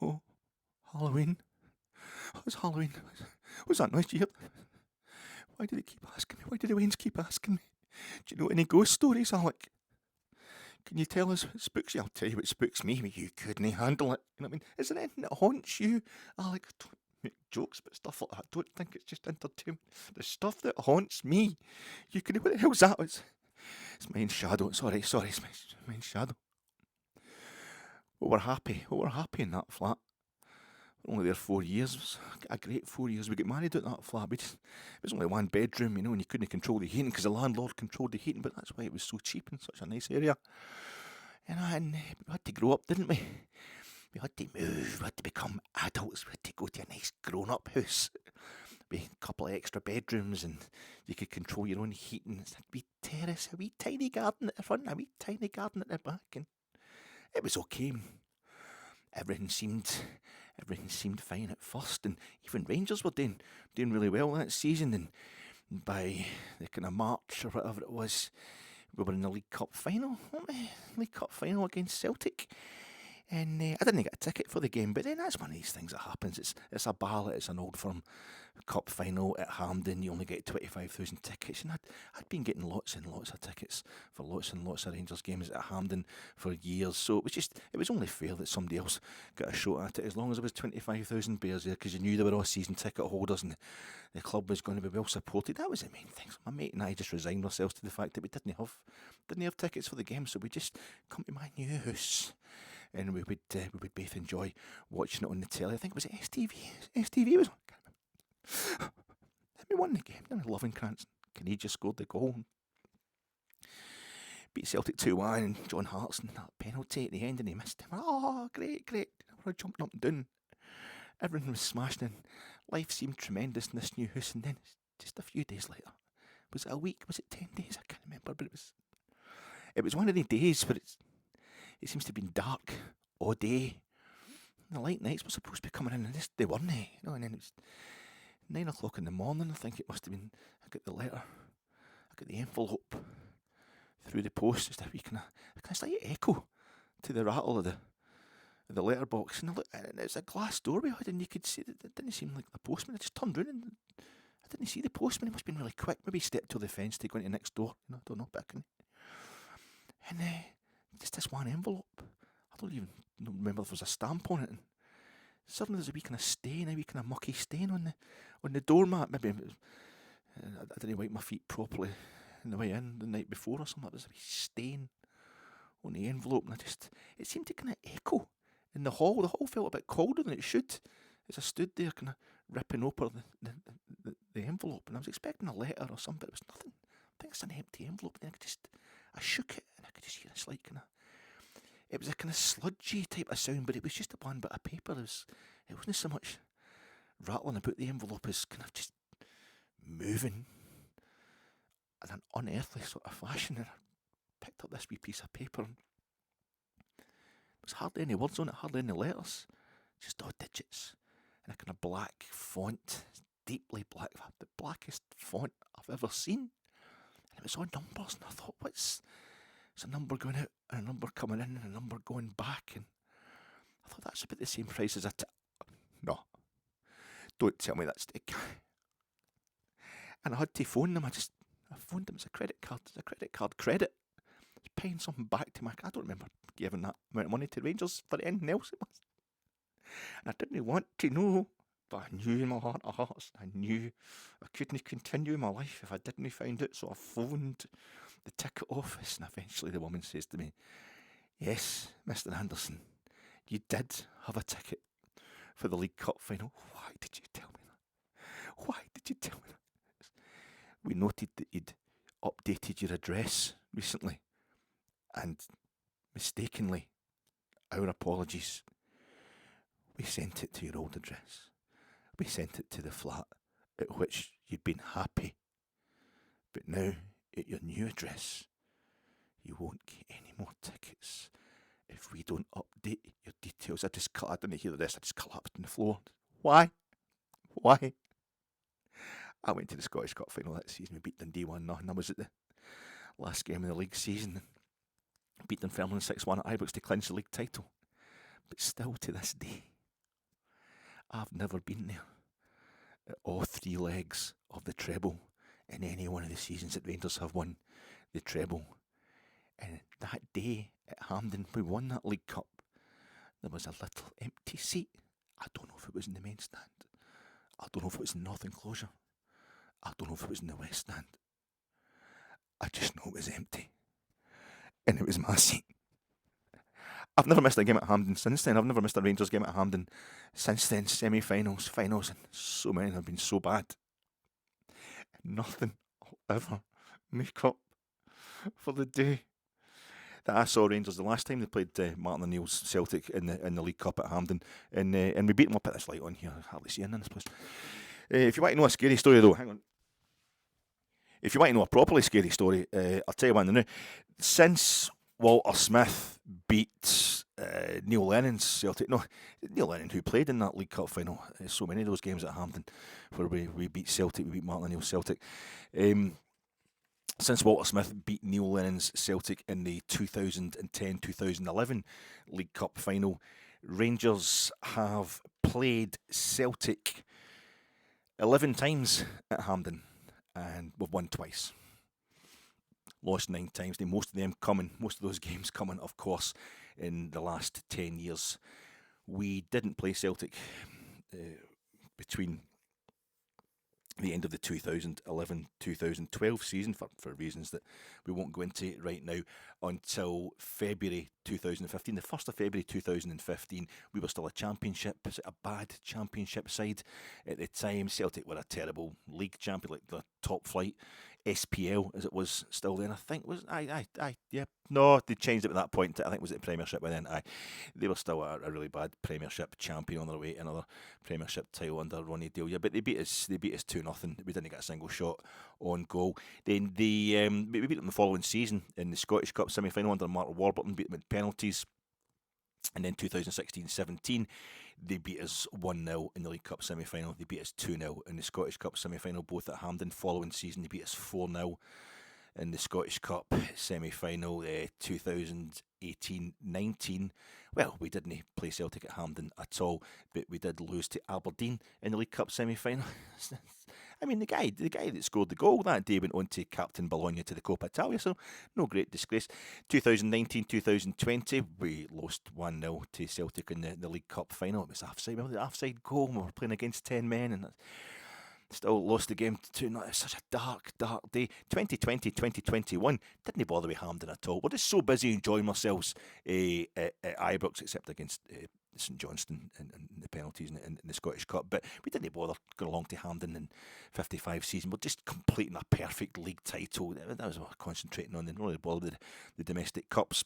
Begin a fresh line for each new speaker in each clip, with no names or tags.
Oh, Halloween. It's Halloween. What's that noise you hear? Why do they keep asking me? Why do the Waynes keep asking me? Do you know any ghost stories, Alec? Can you tell us what spooks you? I'll tell you what spooks me, but you couldn't handle it. You know what I mean? Is there anything that haunts you, Alec? Don't make jokes about stuff like that. I don't think it's just entertainment. The stuff that haunts me. You can. What the hell's that? It's my own shadow. Sorry, it's my own shadow. Well, we're happy. We're happy in that flat. Only there 4 years. It was a great 4 years. We got married at that flat. It was only one bedroom, and you couldn't control the heating because the landlord controlled the heating, but that's why it was so cheap in such a nice area. And we had to grow up, didn't we? We had to move, we had to become adults, we had to go to a nice grown-up house with a couple of extra bedrooms, and you could control your own heating. It's a wee terrace, a wee tiny garden at the front, a wee tiny garden at the back, and it was okay. Everything seemed fine at first, and even Rangers were doing really well that season. And by the kind of March or whatever it was, we were in the League Cup final, weren't we? League Cup final against Celtic. And I didn't get a ticket for the game, but then that's one of these things that happens. It's a ballot, it's an Old Firm Cup final at Hampden. You only get 25,000 tickets, and I'd been getting lots and lots of tickets for lots and lots of Rangers games at Hampden for years. So it was only fair that somebody else got a shot at it, as long as there was 25,000 bears there, because you knew they were all season ticket holders and the club was going to be well supported. That was the main thing. So my mate and I just resigned ourselves to the fact that we didn't have tickets for the game, so we just come to my new house. And we would both enjoy watching it on the telly. I think it was STV. STV was on. Then we won the game. Then Lovencrantz, Keine just scored the goal. Beat Celtic 2-1, and John Hartson that penalty at the end, and he missed him. Oh, great! We jumped up and down. Everything was smashing, and life seemed tremendous in this new house. And then just a few days later, was it a week? Was it 10 days? I can't remember, but it was one of the days where it seems to have been dark all day. The light nights were supposed to be coming in, and they weren't, and then it was 9 o'clock in the morning, I think it must have been. I got the letter, I got the envelope through the post, just a wee kind of slight echo to the rattle of the letterbox, and it was a glass door we had, and you could see it didn't seem like the postman. I just turned round and I didn't see the postman. He must have been really quick. Maybe he stepped to the fence to go into next door. I don't know, but I couldn't. And just this one envelope. I don't even remember if there was a stamp on it. And suddenly there's a wee kind of stain, a wee kind of mucky stain on the doormat. Maybe I didn't wipe my feet properly on the way in the night before or something. There was a wee stain on the envelope, and it seemed to kind of echo in the hall. The hall felt a bit colder than it should as I stood there kind of ripping open the envelope, and I was expecting a letter or something, but it was nothing. I think it's an empty envelope. And then I shook it, and I could just hear a slight kind of. It was a kind of sludgy type of sound, but it was just a one bit of paper. It wasn't so much rattling about the envelope as kind of just moving in an unearthly sort of fashion. And I picked up this wee piece of paper, and there was hardly any words on it, hardly any letters, just odd digits in a kind of black font, deeply black, the blackest font I've ever seen. And it was all numbers, and I thought, it's a number going out, and a number coming in, and a number going back, and I thought that's about the same price as No, don't tell me that's the guy. And I had to phone them. I phoned them. It's a credit card. It's a credit card credit. It's paying something back to I don't remember giving that amount of money to Rangers for anything else it was. And I didn't want to know, but I knew in my heart of hearts, I knew I couldn't continue my life if I didn't find it. So I phoned the ticket office, and eventually the woman says to me, "Yes, Mr. Anderson, you did have a ticket for the League Cup final." Why did you tell me that? Why did you tell me that? We noted that you'd updated your address recently, and mistakenly, our apologies. We sent it to your old address. We sent it to the flat at which you'd been happy. But now, at your new address, you won't get any more tickets if we don't update your details. I didn't hear the rest. I just collapsed on the floor. Why? I went to the Scottish Cup final that season. We beat Dundee 1-0. I was at the last game of the league season. Beat Dunfermline 6-1 at Ibrox to clinch the league title. But still, to this day, I've never been there at all 3 legs of the treble in any one of the seasons that Rangers have won the treble. And that day at Hampden, we won that League Cup. There was a little empty seat. I don't know if it was in the main stand. I don't know if it was in the north enclosure. I don't know if it was in the west stand. I just know it was empty. And it was my seat. I've never missed a game at Hampden since then. I've never missed a Rangers game at Hampden since then. Semi-finals, finals, and so many have been so bad. Nothing will ever make up for the day that I saw Rangers the last time they played Martin O'Neill's Celtic in the League Cup at Hampden, and we beat them up at this light on here. I hardly see in this place. If you want to know a scary story though, hang on. If you want to know a properly scary story, I'll tell you one now. Since Walter Smith beat Neil Lennon's Celtic, no, Neil Lennon who played in that League Cup final, so many of those games at Hampden where we beat Celtic, we beat Martin O'Neill's Celtic. Since Walter Smith beat Neil Lennon's Celtic in the 2010-2011 League Cup final, Rangers have played Celtic 11 times at Hampden, and we've won twice. Lost 9 times. Most of those games coming, of course, in the last 10 years. We didn't play Celtic between the end of the 2011-2012 season for reasons that we won't go into right now until February 2015. The 1st of February 2015, we were still a bad championship side at the time. Celtic were a terrible league champion, like the top flight. SPL as it was still then, I think was no, they changed it at that point. I think it was the Premiership by then. They were still a really bad Premiership champion on their way to another Premiership title under Ronnie Delia, but they beat us 2-0. We didn't get a single shot on goal. Then we beat them the following season in the Scottish Cup semi-final under Mark Warburton, beat them in penalties. And then 2016-17, they beat us 1-0 in the League Cup semi-final. They beat us 2-0 in the Scottish Cup semi-final, both at Hampden. Following season, they beat us 4-0 in the Scottish Cup semi-final. 2018-19, well, we didn't play Celtic at Hampden at all, but we did lose to Aberdeen in the League Cup semi-final. I mean, the guy that scored the goal that day went on to captain Bologna to the Coppa Italia, so no great disgrace. 2019-2020, we lost 1-0 to Celtic in the League Cup final. It was offside. Remember the offside goal? We were playing against 10 men and still lost the game to 2-0. It's such a dark day. 2020-2021, didn't bother with Hampden at all. We're just so busy enjoying ourselves at Ibrox, except against St Johnstone and the penalties in the Scottish Cup. But we didn't bother going along to Hampden in 55 season. We're just completing a perfect league title. That was what we're concentrating on. They don't really bother with the domestic cups.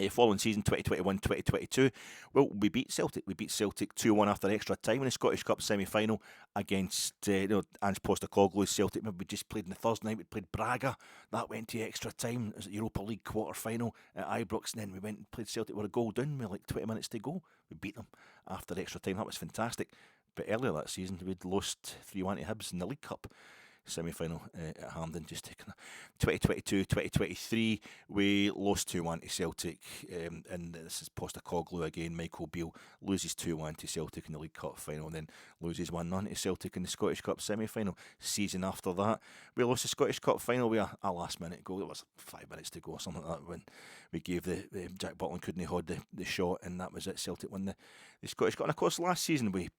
Following season 2021-2022, well, we beat Celtic. We beat Celtic 2-1 after extra time in the Scottish Cup semi-final against Ange Postecoglou's Celtic. Maybe we just played on the Thursday night. We played Braga. That went to extra time. It was the Europa League quarter-final at Ibrox. And then we went and played Celtic with a goal down with like 20 minutes to go. We beat them after extra time. That was fantastic. But earlier that season, we'd lost 3-1 to Hibs in the League Cup semi-final at Hampden. Just taking 2022-2023, we lost 2-1 to Celtic, and this is Postecoglou again. Michael Beale loses 2-1 to Celtic in the League Cup final, and then loses 1-0 to Celtic in the Scottish Cup semi-final. Season after that, we lost the Scottish Cup final with a last-minute goal. It was 5 minutes to go or something like that when we gave the Jack Butland couldn't hold the shot, and that was it. Celtic won the Scottish Cup. And of course, last season we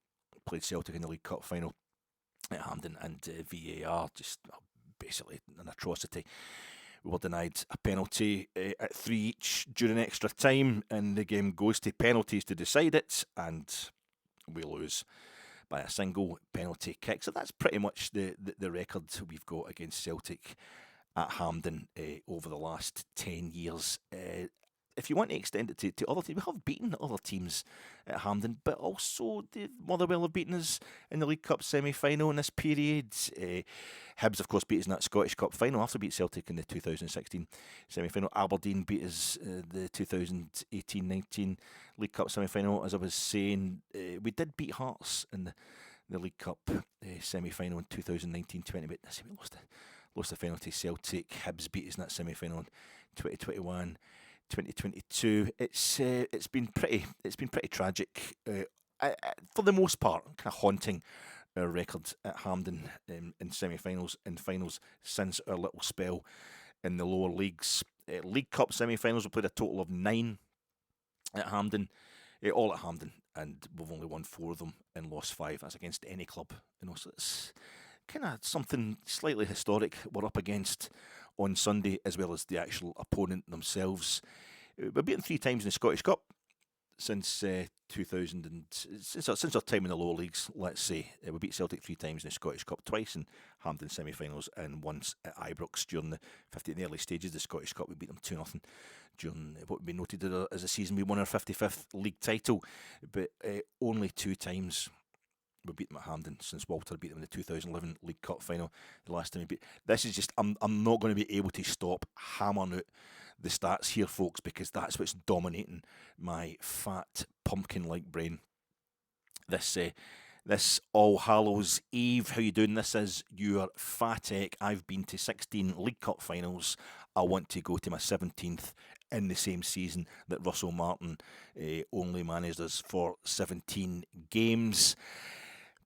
played Celtic in the League Cup final at Hampden, and VAR, just basically an atrocity. We were denied a penalty at 3 each during extra time, and the game goes to penalties to decide it, and we lose by a single penalty kick. So that's pretty much the record we've got against Celtic at Hampden over the last 10 years. If you want to extend it to other teams, we have beaten other teams at Hampden, but also Motherwell have beaten us in the League Cup semi-final in this period. Hibs, of course, beat us in that Scottish Cup final after beat Celtic in the 2016 semi-final. Aberdeen beat us the 2018-19 League Cup semi-final. As I was saying, we did beat Hearts in the League Cup semi-final in 2019-20, but we lost the final to Celtic. Hibs beat us in that semi-final in 2021. 2022. It's been pretty tragic for the most part, kind of haunting our record at Hampden in semi-finals and finals since our little spell in the lower leagues. League Cup semi-finals, we played a total of 9 at Hampden, all at Hampden, and we've only won 4 of them and lost 5. That's against any club, so it's kind of something slightly historic we're up against on Sunday, as well as the actual opponent themselves. We've beaten 3 times in the Scottish Cup since 2000 and since our time in the lower leagues. Let's say we beat Celtic 3 times in the Scottish Cup, twice in Hampden semi-finals and once at Ibrox during the in the early stages of the Scottish Cup. We beat them 2-0 during what would be noted as a season we won our 55th league title, but only 2 times we beat them at Hampden since Walter beat them in the 2011 League Cup final. The last time we beat. This is just I'm not going to be able to stop hammering out the stats here, folks, because that's what's dominating my fat pumpkin-like brain. This All Hallows Eve, how you doing? This is your Fatek. I've been to 16 League Cup finals. I want to go to my 17th in the same season that Russell Martin only managed us for 17 games.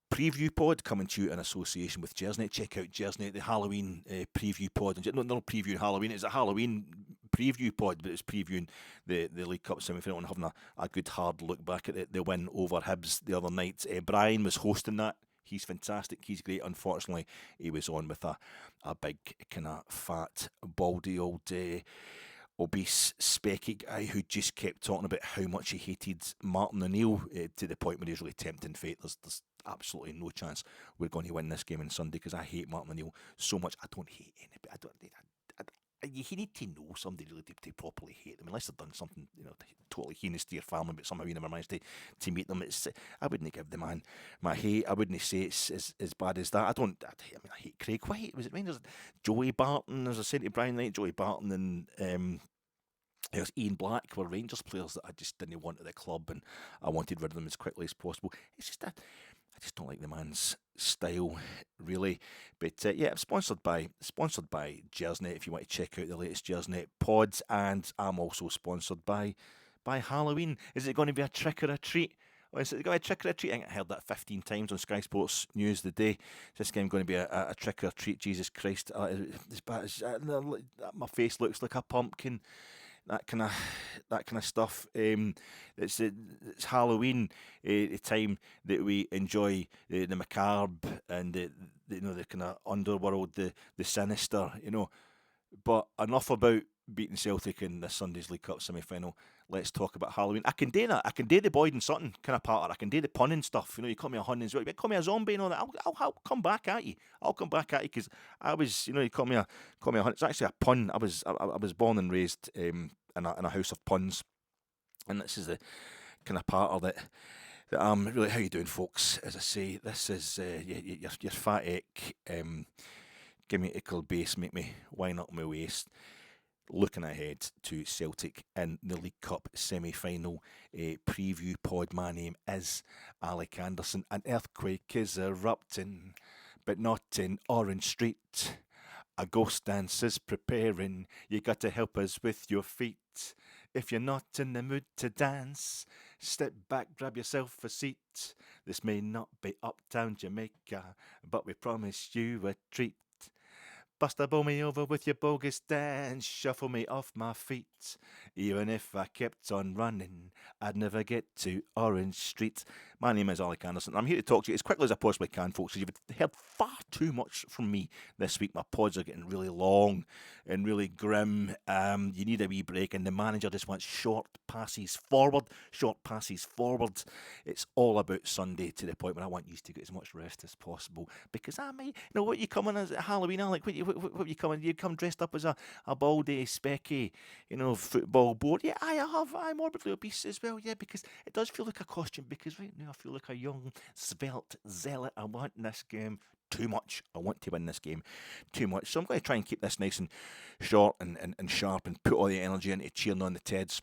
Preview pod coming to you in association with Jersnet. Check out Jersnet, the Halloween preview pod. No previewing Halloween, it's a Halloween preview pod, but it's previewing the League Cup semi-final and having a good hard look back at the win over Hibs the other night. Brian was hosting that. He's fantastic, he's great. Unfortunately, he was on with a big kind of fat, baldy old obese, specky guy who just kept talking about how much he hated Martin O'Neill to the point where he was really tempting fate. There's absolutely no chance we're going to win this game on Sunday because I hate Martin O'Neill so much. I don't hate anybody. You need to know somebody really to properly hate them, unless they've done something totally heinous to your family, but somehow you never managed to meet them. I wouldn't give the man my hate. I wouldn't say it's as bad as that. I hate Craig White. Was it Rangers? Joey Barton, as I said to Brian Knight, Joey Barton and there's Ian Black were Rangers players that I just didn't want at the club, and I wanted rid of them as quickly as possible. It's just I just don't like the man's style, really. But yeah, sponsored by Jersnet. If you want to check out the latest Jersnet pods, and I'm also sponsored by Halloween. Is it going to be a trick or a treat? Or is it going to be a trick or a treat? I think I heard that 15 times on Sky Sports News the day. Is this game going to be a trick or a treat? Jesus Christ! As bad as my face looks like a pumpkin. That kind of stuff. It's Halloween, the time that we enjoy the macabre and the kind of underworld, the sinister, But enough about beating Celtic in this Sunday's League Cup semi-final. Let's talk about Halloween. I can do that. I can do the Boyd and Sutton kind of part. I can do the punning stuff. You call me a hun as well. You call me a zombie and all that. I'll come back at you. I'll come back at you because I was, you call me a hun. It's actually a pun. I was born and raised in a house of puns, and this is the kind of part of it that I'm really. How you doing, folks? As I say, this is your fat egg. Give me ickle bass, make me wind up my waist. Looking ahead to Celtic in the League Cup semi-final preview pod. My name is Alec Anderson. An earthquake is erupting, but not in Orange Street. A ghost dance is preparing. You got to help us with your feet. If you're not in the mood to dance, step back, grab yourself a seat. This may not be uptown Jamaica, but we promise you a treat. Buster, bowl me over with your bogus dance, shuffle me off my feet. Even if I kept on running, I'd never get to Orange Street. My name is Alec Anderson. I'm here to talk to you as quickly as I possibly can, folks, because you've heard far too much from me this week. My pods are getting really long and really grim. You need a wee break, and the manager just wants short passes forward. It's all about Sunday, to the point where I want you to get as much rest as possible, because I might, what you come in as Halloween, Alec? What you come in? You come dressed up as a baldy, specky, football board. Yeah, I'm morbidly obese as well. Yeah, because it does feel like a costume. Because right now I feel like a young, svelte zealot. I want this game too much. I want to win this game too much. So I'm going to try and keep this nice and short and sharp, and put all the energy into cheering on the Teds.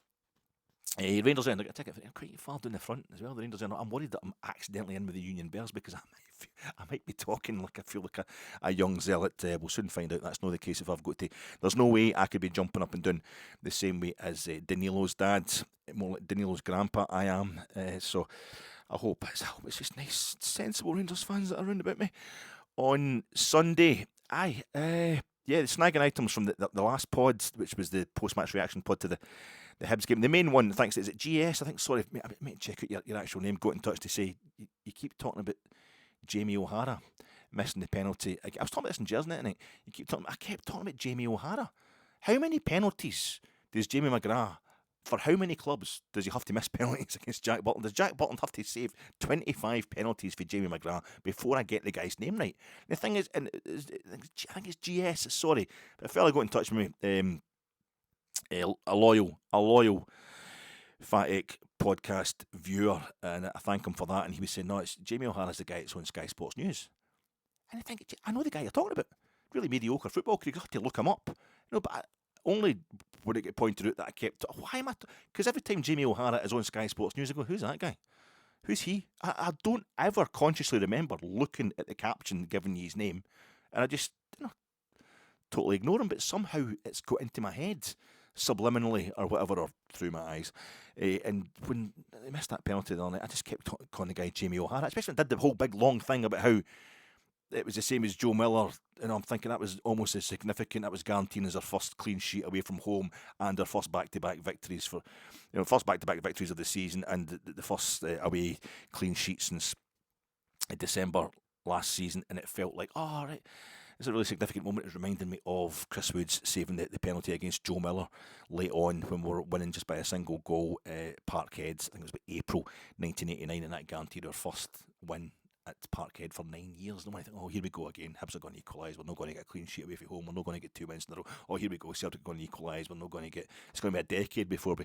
Rangers are going to take it quite far down the front as well. The Rangers are. I'm worried that I'm accidentally in with the Union Bears, because I might be talking like I feel like a young zealot. We'll soon find out that's not the case if I've got to. There's no way I could be jumping up and down the same way as Danilo's dad, more like Danilo's grandpa I am. So I hope it's just nice, sensible Rangers fans that are around about me. On Sunday, the snagging items from the last pod, which was the post-match reaction pod to the Hibs game. The main one, thanks, is it GS? I think, sorry, mate, check out your actual name. Got in touch to say, you keep talking about Jamie O'Hara missing the penalty. I was talking about this in Jersey tonight. I kept talking about Jamie O'Hara. How many penalties does Jamie McGrath, for how many clubs does he have to miss penalties against Jack Butland? Does Jack Butland have to save 25 penalties for Jamie McGrath before I get the guy's name right? The thing is, and I think it's GS, sorry, but a fella got in touch with me, a loyal Fatic podcast viewer, and I thank him for that, and he was saying, no, it's Jamie O'Hara's the guy that's on Sky Sports News. And I think, I know the guy you're talking about. Really mediocre football career. You have to look him up. But only when it get pointed out that I kept... Why am I... Because every time Jamie O'Hara is on Sky Sports News, I go, who's that guy? Who's he? I don't ever consciously remember looking at the caption, giving you his name, and I just totally ignore him, but somehow it's got into my head, subliminally or whatever, or through my eyes. And when I missed that penalty the other night, I just kept calling the guy Jamie O'Hara, especially when I did the whole big long thing about how it was the same as Joe Miller, and I'm thinking that was almost as significant. That was guaranteeing as our first clean sheet away from home and our first back-to-back victories first back-to-back victories of the season, and the first away clean sheet since December last season. And it felt like, right, it's a really significant moment. It's reminding me of Chris Woods saving the penalty against Joe Miller late on when we were winning just by a single goal, Parkhead. I think it was about April 1989, and that guaranteed our first win at Parkhead for 9 years. No one think, here we go again. Hibs are going to equalise. We're not going to get a clean sheet away from home. We're not going to get 2 wins in a row. Here we go. Celtic are going to equalise. We're not going to get... It's going to be a decade before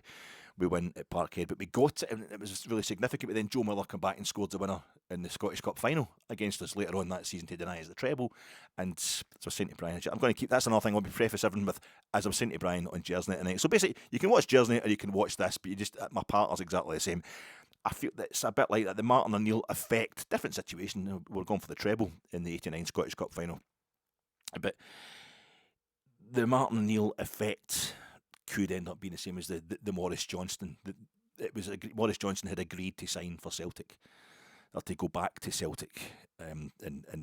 we win at Parkhead. But we got it, and it was really significant. But then Joe Miller came back and scored the winner in the Scottish Cup final against us later on that season to deny us the treble. And as I was saying to Brian, I'm going to keep... That's another thing I'll be preface everything with, as I was saying to Brian on Jersey tonight. So basically, you can watch Jersey or you can watch this, but my partner's exactly the same. I feel that it's a bit like that. The Martin O'Neill effect, different situation. We're going for the treble in the '89 Scottish Cup final, but the Martin O'Neill effect could end up being the same as the Maurice Johnston. Maurice Johnston had agreed to sign for Celtic, or to go back to Celtic, and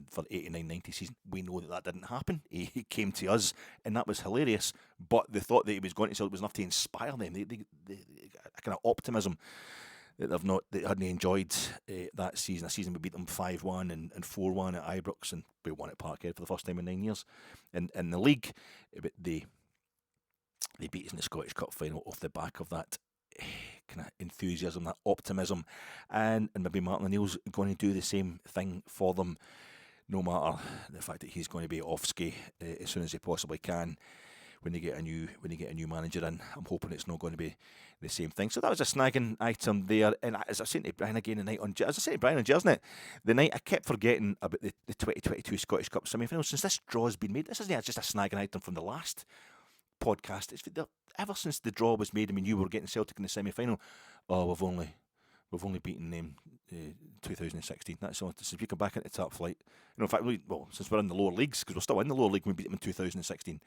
for the '89-90 season. We know that didn't happen. He came to us, and that was hilarious. But the thought that he was going to Celtic was enough to inspire them. They a kind of optimism that they hadn't enjoyed that season. A season we beat them 5-1 and 4-1 at Ibrox, and we won at Parkhead for the first time in 9 years. In the league, but they beat us in the Scottish Cup final off the back of that kind of enthusiasm, that optimism, and maybe Martin O'Neill's going to do the same thing for them, no matter the fact that he's going to be off ski as soon as he possibly can. When they get a new manager in, I'm hoping it's not going to be the same thing. So that was a snagging item there. And as I was saying to Brian again tonight on Jersey, the night I kept forgetting about the 2022 Scottish Cup semi-final. Since this draw's been made, this isn't just a snagging item from the last podcast. Ever since the draw was made, and we knew we were getting Celtic in the semi-final. We've only beaten them 2016. That's all. Since we come back into top flight. In fact, since we're in the lower leagues, because we're still in the lower league, we beat them in 2016.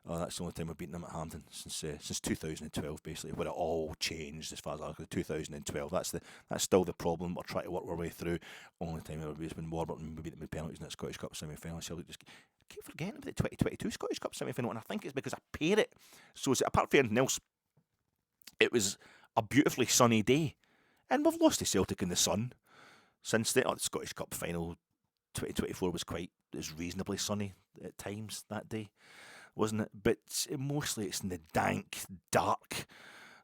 That's the only time we've beaten them at Hampden since 2012, basically, where it all changed as far as I know. 2012, that's still the problem we're trying to work our way through. Only time ever was when Warburton beat them with penalties in that Scottish Cup semi-final. So just keep forgetting about the 2022 Scottish Cup semi-final, and I think it's because I pair it. So apart from anything else, it was a beautifully sunny day, and we've lost to Celtic in the sun since the Scottish Cup final. 2024 was reasonably sunny at times that day, wasn't it? But mostly it's in the dank, dark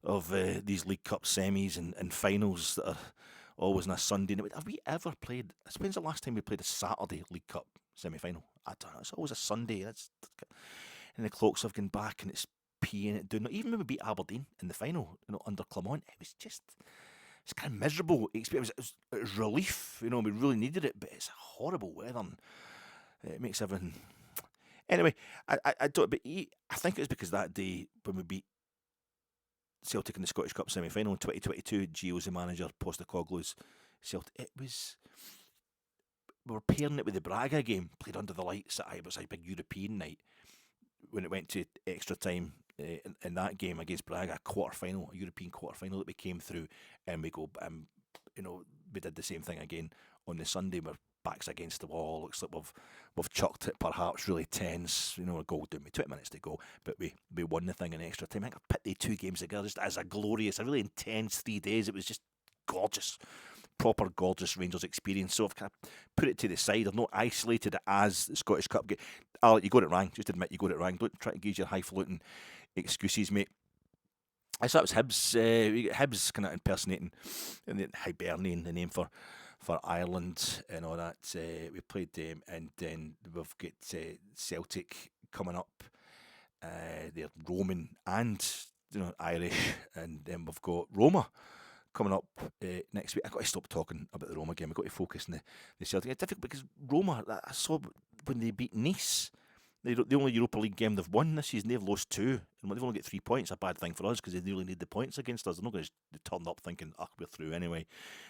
of these League Cup semis and finals that are always on a Sunday. Have we ever played... When's the last time we played a Saturday League Cup semi-final? I don't know. It's always a Sunday. And the clocks have gone back and it's peeing it down. Even when we beat Aberdeen in the final, under Clement, it's kind of miserable experience. It was relief. We really needed it, but it's horrible weather. And it makes everything... Anyway, I don't. But I think it was because that day when we beat Celtic in the Scottish Cup semi-final in 2022, Gio's the manager, Postecoglou's Celtic. We were pairing it with the Braga game, played under the lights at Ibrox, a big European night. When it went to extra time in that game against Braga, a European quarter final that we came through, and we go, we did the same thing again on the Sunday. We're backs against the wall. Looks like we've chucked it, perhaps really tense. You know, a goal down with 20 minutes to go, but we won the thing in extra time. I think I put the 2 games together just as a glorious, a really intense 3 days. It was just gorgeous. Proper gorgeous Rangers experience. So I've kind of put it to the side. I've not isolated it as the Scottish Cup game. Alec, you got it wrong. Just admit you got it wrong. Don't try to use your highfalutin excuses, mate. I thought it was Hibs. Hibs kind of impersonating Hibernian, the name for Ireland and all that. We played them, and then we've got Celtic coming up. They're Roman and Irish, and then we've got Roma coming up next week. I've got to stop talking about the Roma game. I've got to focus on the Celtic. It's difficult because Roma, I saw when they beat Nice, the only Europa League game they've won this season, they've lost 2. And they've only got 3 points. A bad thing for us because they really need the points against us. They're not going to turn up thinking, we're through anyway.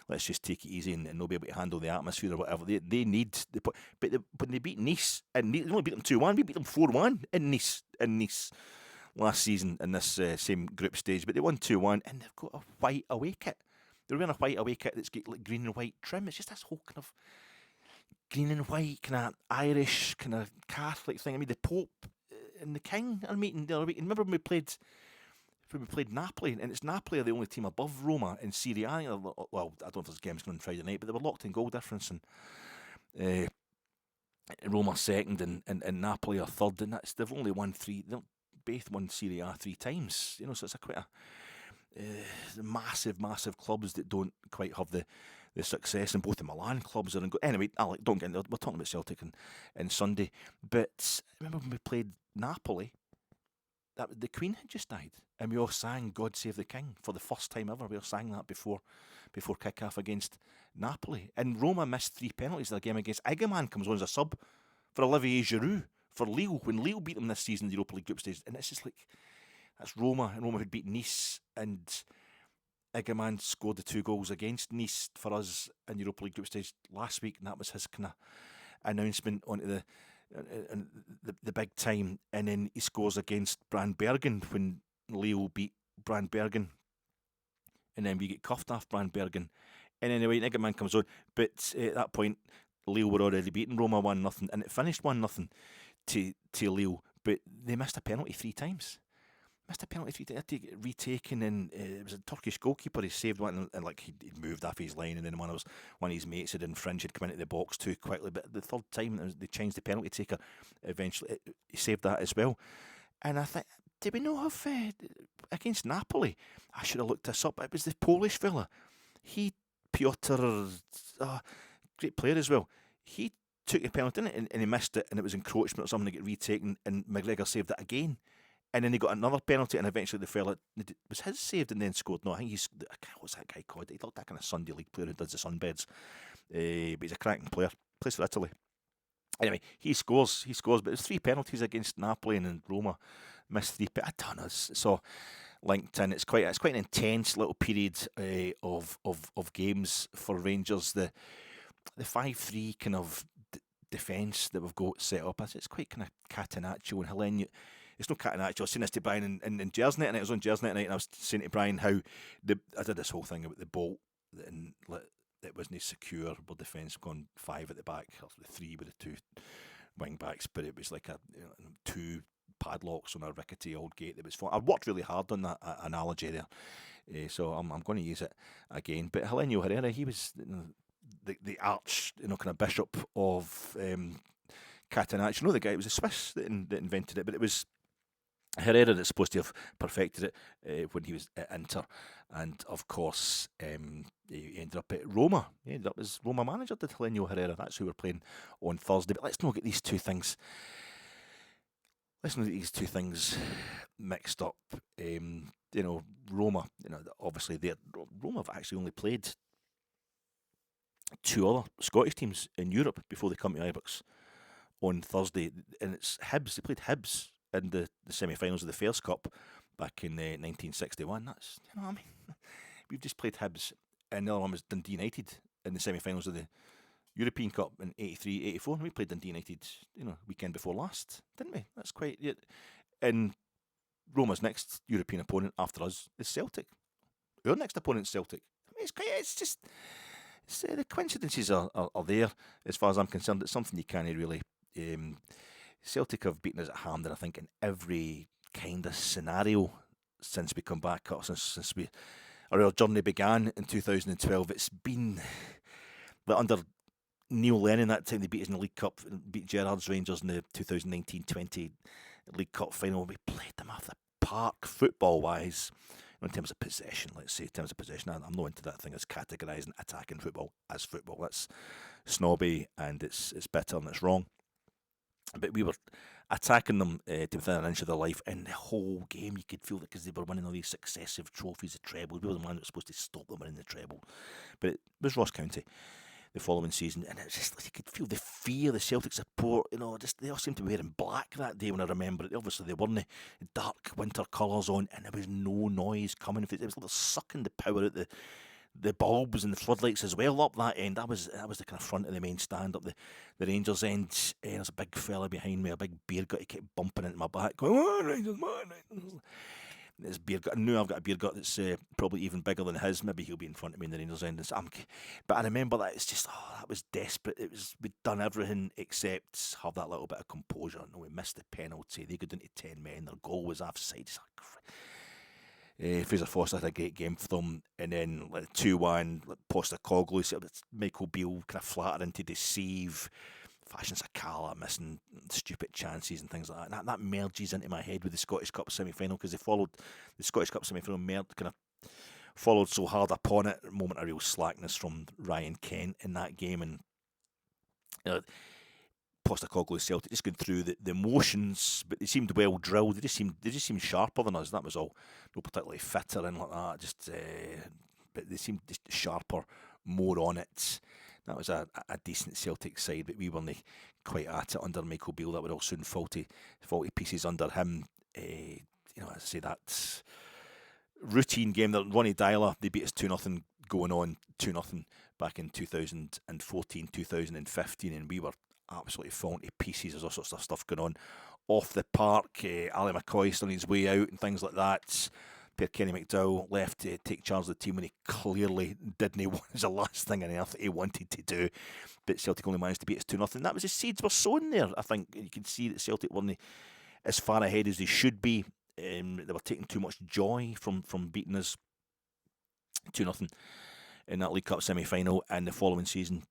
Let's just take it easy and not be able to handle the atmosphere or whatever. They need the point. But when they beat Nice, and they only beat them 2-1, we beat them 4-1 in Nice last season in this same group stage. But they won 2-1, and they've got a white away kit. They're wearing a white away kit that's got like green and white trim. It's just this whole kind of green and white, kind of Irish, kind of Catholic thing. I mean, the Pope and the King are meeting the other week. And remember when we played Napoli, and it's Napoli are the only team above Roma in Serie A. Well, I don't know if there's games going on Friday night, but they were locked in goal difference, and Roma second, and Napoli are third, and they've only won 3. They've both won Serie A 3 times. So it's quite a massive clubs that don't quite have the success, and both the Milan clubs are in good. Anyway, Alec, don't get into it. We're talking about Celtic and Sunday. But remember when we played Napoli, the Queen had just died, and we all sang God Save the King for the first time ever. We all sang that before kick-off against Napoli. And Roma missed 3 penalties in their game against Egeman, comes on as a sub for Olivier Giroud for Lille, when Lille beat them this season in the Europa League group stage. And it's just like, that's Roma, and Roma had beat Nice, and Egeman scored the 2 goals against Nice for us in the Europa League group stage last week, and that was his kind of announcement onto the big time. And then he scores against Brandbergen when Leo beat Brandbergen, and then we get cuffed off Brandbergen. And anyway, Egeman comes on, but at that point, Leo were already beating Roma 1-0, and it finished 1-0 to Leo, but they missed a penalty 3 times. Missed a penalty 3 times. They had to get retaken, and it was a Turkish goalkeeper. He saved one, and like he'd moved off his line, and then one of his mates had infringed, had come into the box too quickly. But the third time they changed the penalty taker. Eventually, he saved that as well. And I think, did we not have against Napoli? I should have looked this up. It was the Polish fella. Piotr, great player as well. He took the penalty and he missed it, and it was encroachment or something to get retaken, and McGregor saved it again. And then he got another penalty, and eventually the fella, was his saved and then scored? No, I think what's that guy called? He looked like a kind of Sunday League player who does the sunbeds. But he's a cracking player. Plays for Italy. Anyway, he scores, but there's 3 penalties against Napoli, and then Roma missed 3. But I don't know, so linked in. It's quite an intense little period of games for Rangers. The 5-3 kind of defence that we've got set up, it's quite kind of catenaccio, and Helene. It's no catenaccio. I was saying this to Brian in Jersey, and it was on Jersey night, and I was saying to Brian how I did this whole thing about the bolt, and it wasn't secure. Our defence gone 5 at the back, or 3 with the 2 wing backs, but it was like 2 padlocks on a rickety old gate that was fun. I worked really hard on that analogy there, so I'm going to use it again. But Helenio Herrera, he was the arch kind of bishop of catenaccio. No, the guy, it was a Swiss that invented it, but it was Herrera that's supposed to have perfected it when he was at Inter, and of course he ended up at Roma. He ended up as Roma manager, did Helenio Herrera. That's who we're playing on Thursday. But let's not get these two things. Let's not get these 2 things mixed up. Roma. Obviously, Roma have actually only played 2 other Scottish teams in Europe before they come to Ibrox on Thursday, and it's Hibs. They played Hibs in the semi-finals of the Fairs Cup back in 1961. That's, we've just played Hibs, and the other one was Dundee United in the semi-finals of the European Cup in 83-84, and we played Dundee United, weekend before last, didn't we? That's quite it. And Roma's next European opponent after us is Celtic. Our next opponent's Celtic. I mean, it's So the coincidences are there, as far as I'm concerned. It's something you can't really. Celtic have beaten us at Hampden, I think, in every kind of scenario since we come back, or since our journey began in 2012. It's been under Neil Lennon that time. They beat us in the League Cup, beat Gerrard's Rangers in the 2019-20 League Cup final. We played them off the park, football-wise. In terms of possession, let's say, in terms of possession, I'm not into that thing as categorising attacking football as football. That's snobby and it's bitter and it's wrong. But we were attacking them to within an inch of their life, and the whole game you could feel that because they were winning all these successive trophies, the treble. We were the man that was supposed to stop them winning the treble. But it was Ross County the following season, and it's just like you could feel the fear, the Celtic support. Just they all seemed to be wearing black that day when I remember it. Obviously, they weren't dark winter colours on, and there was no noise coming. It was like they're sucking the power out the bulbs and the floodlights as well up that end. That was the kind of front of the main stand up the Rangers end. There's a big fella behind me, a big beer gut. He kept bumping into my back, going, "Oh, Rangers, man!" This beer gut. I knew I've got a beer gut that's probably even bigger than his. Maybe he'll be in front of me in the Rangers end. But I remember that it's just, that was desperate. We'd done everything except have that little bit of composure. No, we missed the penalty. They got down to 10 men. Their goal was offside. Fraser Foster had a great game for them, and then 2-1, Postecoglou, Michael Beale kind of flattered into deceive, Fashion Sakala missing stupid chances and things like that. That merges into my head with the Scottish Cup semi-final, because they followed the Scottish Cup semi-final, kind of followed so hard upon it. A moment of real slackness from Ryan Kent in that game, and Postecoglou Celtic just going through the motions, but they seemed well drilled. They just seemed sharper than us. That was all. No particularly fitter and like that. But they seemed just sharper, more on it. That was a decent Celtic side, but we weren't quite at it under Michael Beale. That were all soon faulty pieces under him. As I say, that routine game that Ronnie Dyler, they beat us 2-0 going on 2-0 back in 2014, 2015, and we were absolutely falling to pieces. There's all sorts of stuff going on off the park. Ali McCoy on his way out and things like that. Kenny McDowell left to take charge of the team when he clearly didn't. It was the last thing on earth he wanted to do. But Celtic only managed to beat us 2-0. That was the seeds were sown there. I think you can see that Celtic weren't as far ahead as they should be. They were taking too much joy from beating us 2-0 in that League Cup semi-final, and the following season,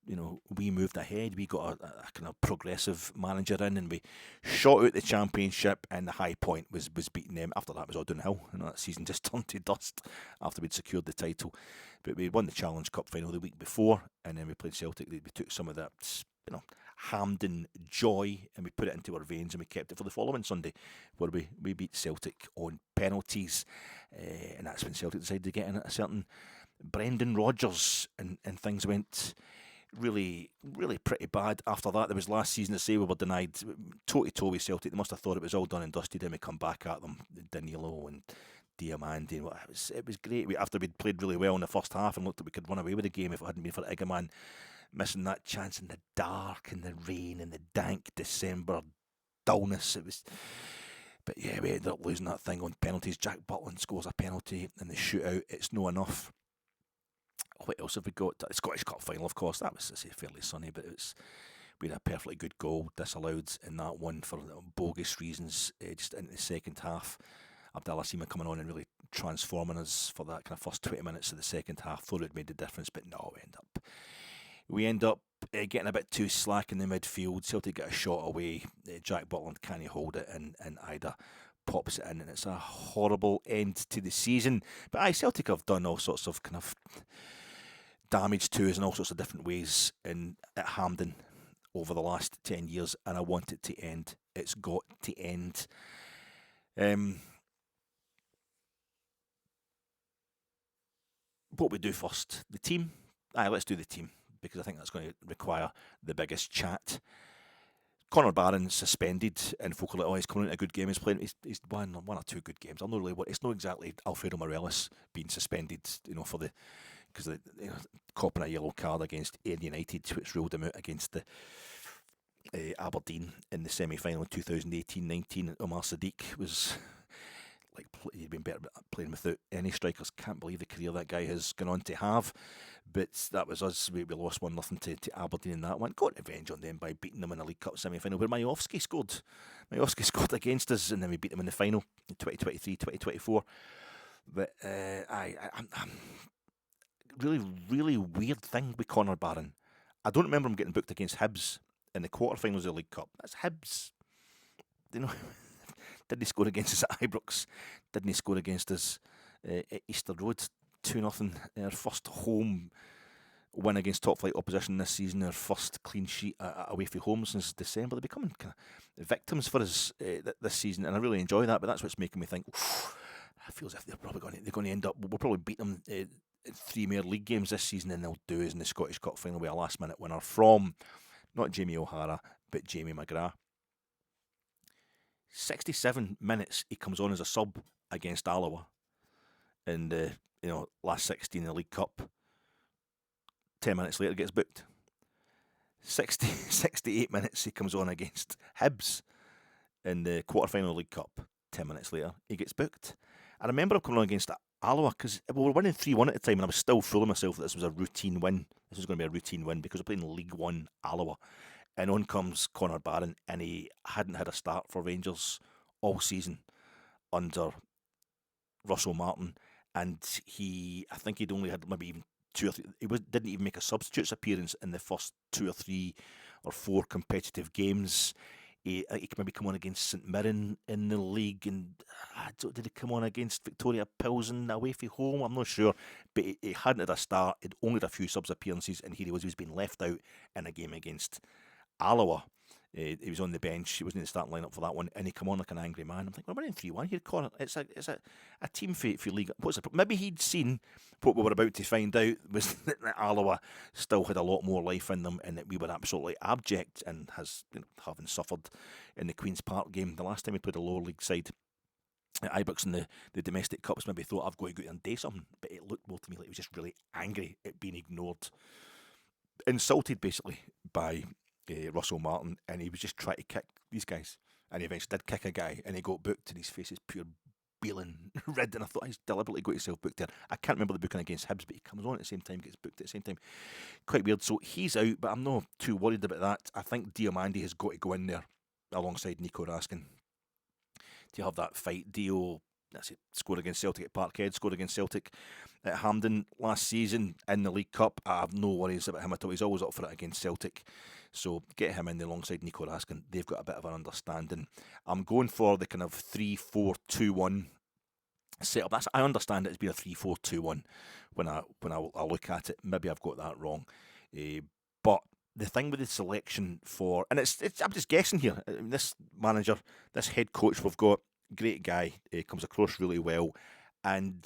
we moved ahead. We got a kind of progressive manager in, and we shot out the championship, and the high point was beating them. After that, it was all downhill. That season just turned to dust after we'd secured the title. But we won the Challenge Cup final the week before, and then we played Celtic. We took some of that, Hampden joy, and we put it into our veins, and we kept it for the following Sunday, where we beat Celtic on penalties, and that's when Celtic decided to get in at a certain Brendan Rodgers, and things went really, really pretty bad after that. There was last season to say we were denied toe-to-toe with Celtic. They must have thought it was all done and dusted, and we come back at them, Danilo and Diamandi. It was great. After we'd played really well in the first half and looked like we could run away with the game if it hadn't been for Igaman missing that chance in the dark and the rain and the dank December dullness. But yeah, we ended up losing that thing on penalties. Jack Butland scores a penalty in the shootout. It's no enough. What else have we got? The Scottish Cup final, of course. That was, fairly sunny, but we had a perfectly good goal disallowed in that one for bogus reasons. Just into the second half, Abdallah Sima coming on and really transforming us for that kind of first 20 minutes of the second half. Thought it made the difference, but no, we end up getting a bit too slack in the midfield. Celtic get a shot away. Jack Butland can't hold it, and Ida pops it in, and it's a horrible end to the season. But Celtic have done all sorts of kind of damage to us in all sorts of different ways at Hampden over the last 10 years, and I want it to end. It's got to end. What we do first? The team? Let's do the team, because I think that's going to require the biggest chat. Connor Barron's suspended, and folk are like, he's coming into a good game. He's playing. He's won one or two good games. I'm not really. It's not exactly Alfredo Morelos being suspended, because copping a yellow card against Ayr United, which ruled him out against the Aberdeen in the semi-final in 2018-19. Omar Sadiq was he'd been better playing without any strikers. Can't believe the career that guy has gone on to have. But that was us. We lost 1-0 to Aberdeen in that one. Got revenge on them by beating them in the League Cup semi-final where Majowski scored. Majowski scored against us, and then we beat them in the final in 2023-2024. But I'm really weird thing with Conor Barron. I don't remember him getting booked against Hibs in the quarterfinals of the League Cup. That's Hibs. You know, didn't he score against us at Ibrox? Didn't he score against us at Easter Road? 2-0. Our first home win against top flight opposition this season. Our first clean sheet away from home since December. They're becoming kind of victims for us this season, and I really enjoy that. But that's what's making me think. I feel as if they're going to end up. We'll probably beat them in 3 more league games this season, and they'll do us in the Scottish Cup final with a last-minute winner from not Jamie O'Hara but Jamie McGrath. 67 minutes he comes on as a sub against Alloa in the last 16 in the League Cup. 10 minutes later gets booked. 68 minutes he comes on against Hibs in the quarter-final League Cup. 10 minutes later he gets booked. I remember him coming on against Alloa because we were winning 3-1 at the time, and I was still fooling myself that this was a routine win. This was going to be a routine win because we're playing League One Alloa. And on comes Conor Barron, and he hadn't had a start for Rangers all season under Russell Martin. And I think he'd only had maybe even 2 or 3. Didn't even make a substitutes appearance in the first 2 or 3 or 4 competitive games. He could maybe come on against St Mirren in the league, and did he come on against Victoria Pilsen away from home? I'm not sure, but he hadn't had a start. He'd only had a few subs appearances, and here he was being left out in a game against Alloa. He was on the bench. He wasn't in the starting lineup for that one, and he come on like an angry man. I'm thinking, we're winning 3-1 here, Conor. It's a team for league. Maybe he'd seen what we were about to find out was that Alloa still had a lot more life in them, and that we were absolutely abject, and having suffered in the Queen's Park game the last time we played a lower league side at Ibrox in the domestic cups. Maybe thought I've got to go out and do something, but it looked more to me like he was just really angry at being ignored, insulted basically by Russell Martin, and he was just trying to kick these guys, and he eventually did kick a guy, and he got booked, and his face is pure bealing red, and I thought he's deliberately got himself booked there. I can't remember the booking against Hibs, but he comes on at the same time, gets booked at the same time. Quite weird. So he's out, but I'm not too worried about that. I think Diomande has got to go in there alongside Nico Raskin to have that fight. Dio, that's it, scored against Celtic at Parkhead, scored against Celtic at Hampden last season in the League Cup. I have no worries about him at all. He's always up for it against Celtic. So get him in there alongside Nico Raskin. They've got a bit of an understanding. I'm going for the kind of 3-4-2-1 setup. I understand it's been a 3-4-2-1 when I look at it. Maybe I've got that wrong. But the thing with the selection for, and it's I'm just guessing here. I mean, this manager, this head coach we've got, great guy, comes across really well, and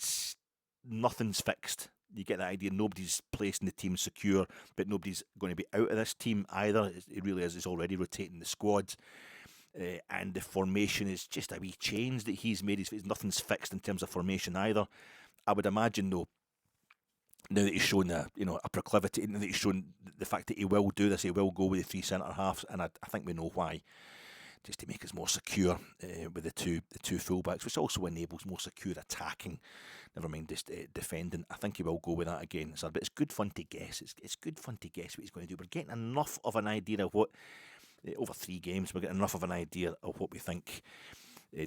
nothing's fixed. You get that idea. Nobody's placing the team secure, but nobody's going to be out of this team either. It really is. It's already rotating the squad. And the formation is just a wee change that he's made. Nothing's fixed in terms of formation either. I would imagine, though, now that he's shown a proclivity, now that he's shown the fact that he will do this, he will go with the 3 centre-halves, and I think we know why. Just to make us more secure with the two fullbacks, which also enables more secure attacking. Never mind just defending. I think he will go with that again. But it's good fun to guess. It's good fun to guess what he's going to do. We're getting enough of an idea of what, over 3 games, we're getting enough of an idea of what we think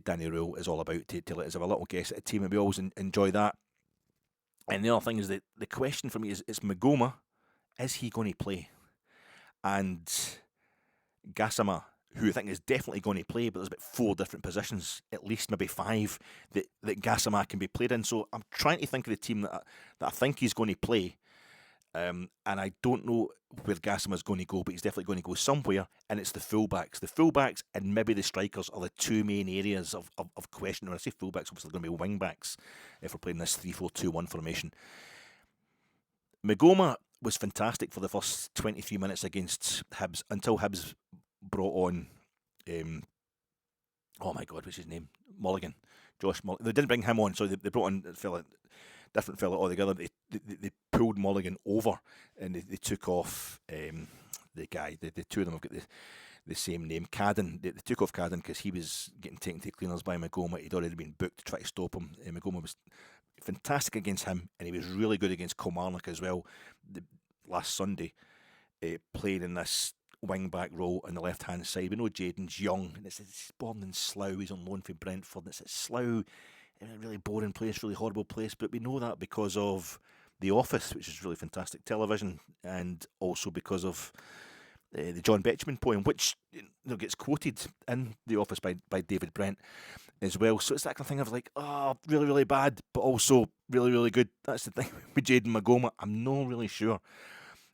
Danny Röhl is all about to let us have a little guess at a team, and we always enjoy that. And the other thing is that the question for me is Magoma, is he going to play? And Gassama, who I think is definitely going to play, but there's about 4 different positions, at least maybe 5, that Gassama can be played in. So I'm trying to think of the team that I think he's going to play. And I don't know where Gassama's going to go, but he's definitely going to go somewhere, and it's the fullbacks. The fullbacks and maybe the strikers are the 2 main areas of question. When I say fullbacks, obviously they're going to be wingbacks if we're playing this 3-4-2-1 formation. Magoma was fantastic for the first 23 minutes against Hibs, until Hibs brought on, oh my God, what's his name? Mulligan. Josh Mulligan. They didn't bring him on, so they brought on a different fella altogether. They pulled Mulligan over, and they took off the guy. The two of them have got the same name. Cadden, they took off Cadden because he was getting taken to cleaners by McGoma. He'd already been booked to try to stop him. McGoma was fantastic against him, and he was really good against Kilmarnock as well last Sunday, playing in this wing-back role on the left-hand side. We know Jayden's young, and it's born in Slough. He's on loan for Brentford, and it's at Slough, in a really boring place, really horrible place, but we know that because of The Office, which is really fantastic television, and also because of the John Betjeman poem, which gets quoted in The Office by David Brent as well. So it's that kind of thing of like, oh, really, really bad, but also really, really good. That's the thing with Jayden McGoma. I'm not really sure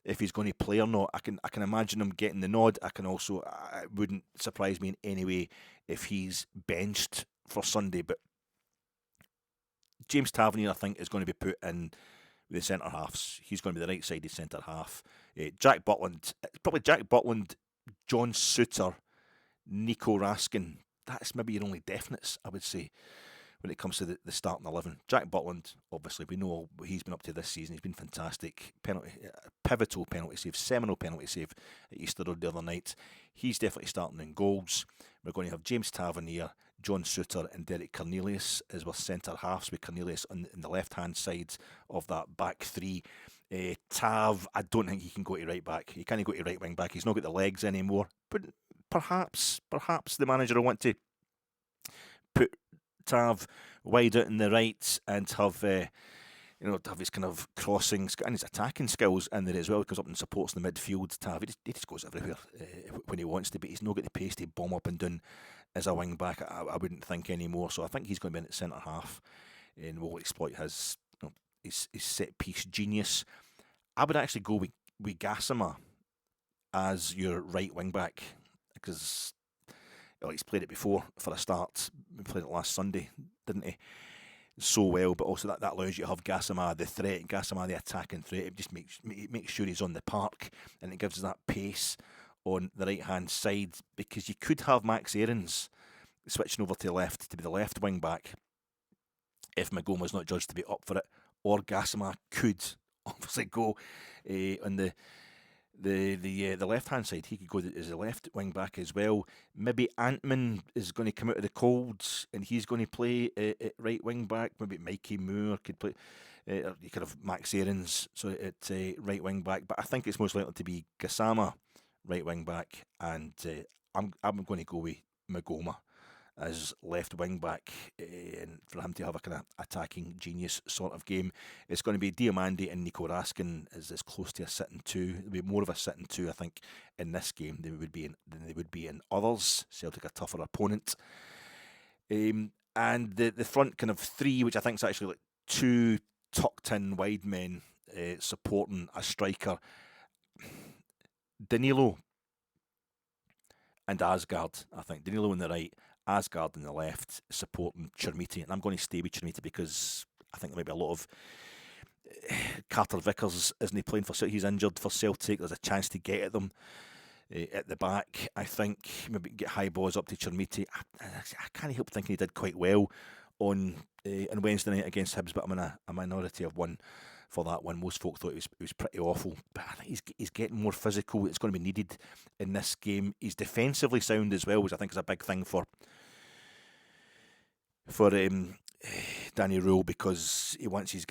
if he's going to play or not. I can imagine him getting the nod. It wouldn't surprise me in any way if he's benched for Sunday. But James Tavernier, I think, is going to be put in the centre halves. He's going to be the right-sided centre half. Jack Butland, John Souttar, Nico Raskin. That's maybe your only definites, I would say, when it comes to the starting 11. Jack Butland, obviously, we know what he's been up to this season. He's been fantastic. Pivotal penalty save, seminal penalty save at Easter Road the other night. He's definitely starting in goals. We're going to have James Tavernier, John Souttar and Derek Cornelius as our centre halves, with Cornelius on the left-hand side of that back three. Tav, I don't think he can go to right back. He can't go to right wing back. He's not got the legs anymore. But perhaps the manager will want to put Tav wide out in the right and have have his kind of crossings and his attacking skills in there as well. He comes up and supports the midfield. Tav, he just goes everywhere when he wants to, but he's not got the pace to bomb up and down as a wing back. I wouldn't think anymore. So I think he's going to be in the centre half, and will exploit his set piece genius. I would actually go with Gassama as your right wing back, because he's played it before for a start. He played it last Sunday, didn't he? So well, but also that allows you to have Gassama the threat, Gassama the attacking threat. It just makes sure he's on the park, and it gives us that pace on the right hand side, because you could have Max Aarons switching over to the left to be the left wing back if McGoma's not judged to be up for it, or Gassama could obviously go on the left hand side. He could go as a left wing back as well. Maybe Antman is going to come out of the cold and he's going to play at right wing back. Maybe Mikey Moore could play. You could have Max Aarons at right wing back, but I think it's most likely to be Gassama right wing back, and I'm going to go with McGoma as left wing back, and for him to have a kind of attacking genius sort of game. It's going to be Diamandi and Nico Raskin as close to a sitting two. It'll be more of a sitting two, I think, in this game than they would be in others. Celtic a tougher opponent. And the front kind of three, which I think is actually like two tucked in wide men supporting a striker. Danilo and Asgard, I think. Danilo on the right, Asgard on the left, supporting Chermiti. And I'm going to stay with Chermiti because I think there might be a lot of Carter Vickers isn't he playing for Celtic? He's injured for Celtic. There's a chance to get at them at the back. I think maybe get high balls up to Chermiti. I can't help thinking he did quite well on Wednesday night against Hibs, but I'm in a minority of one for that one. Most folk thought it was pretty awful, but I think he's getting more physical. It's going to be needed in this game. He's defensively sound as well, which I think is a big thing for Danny Röhl, because he wants his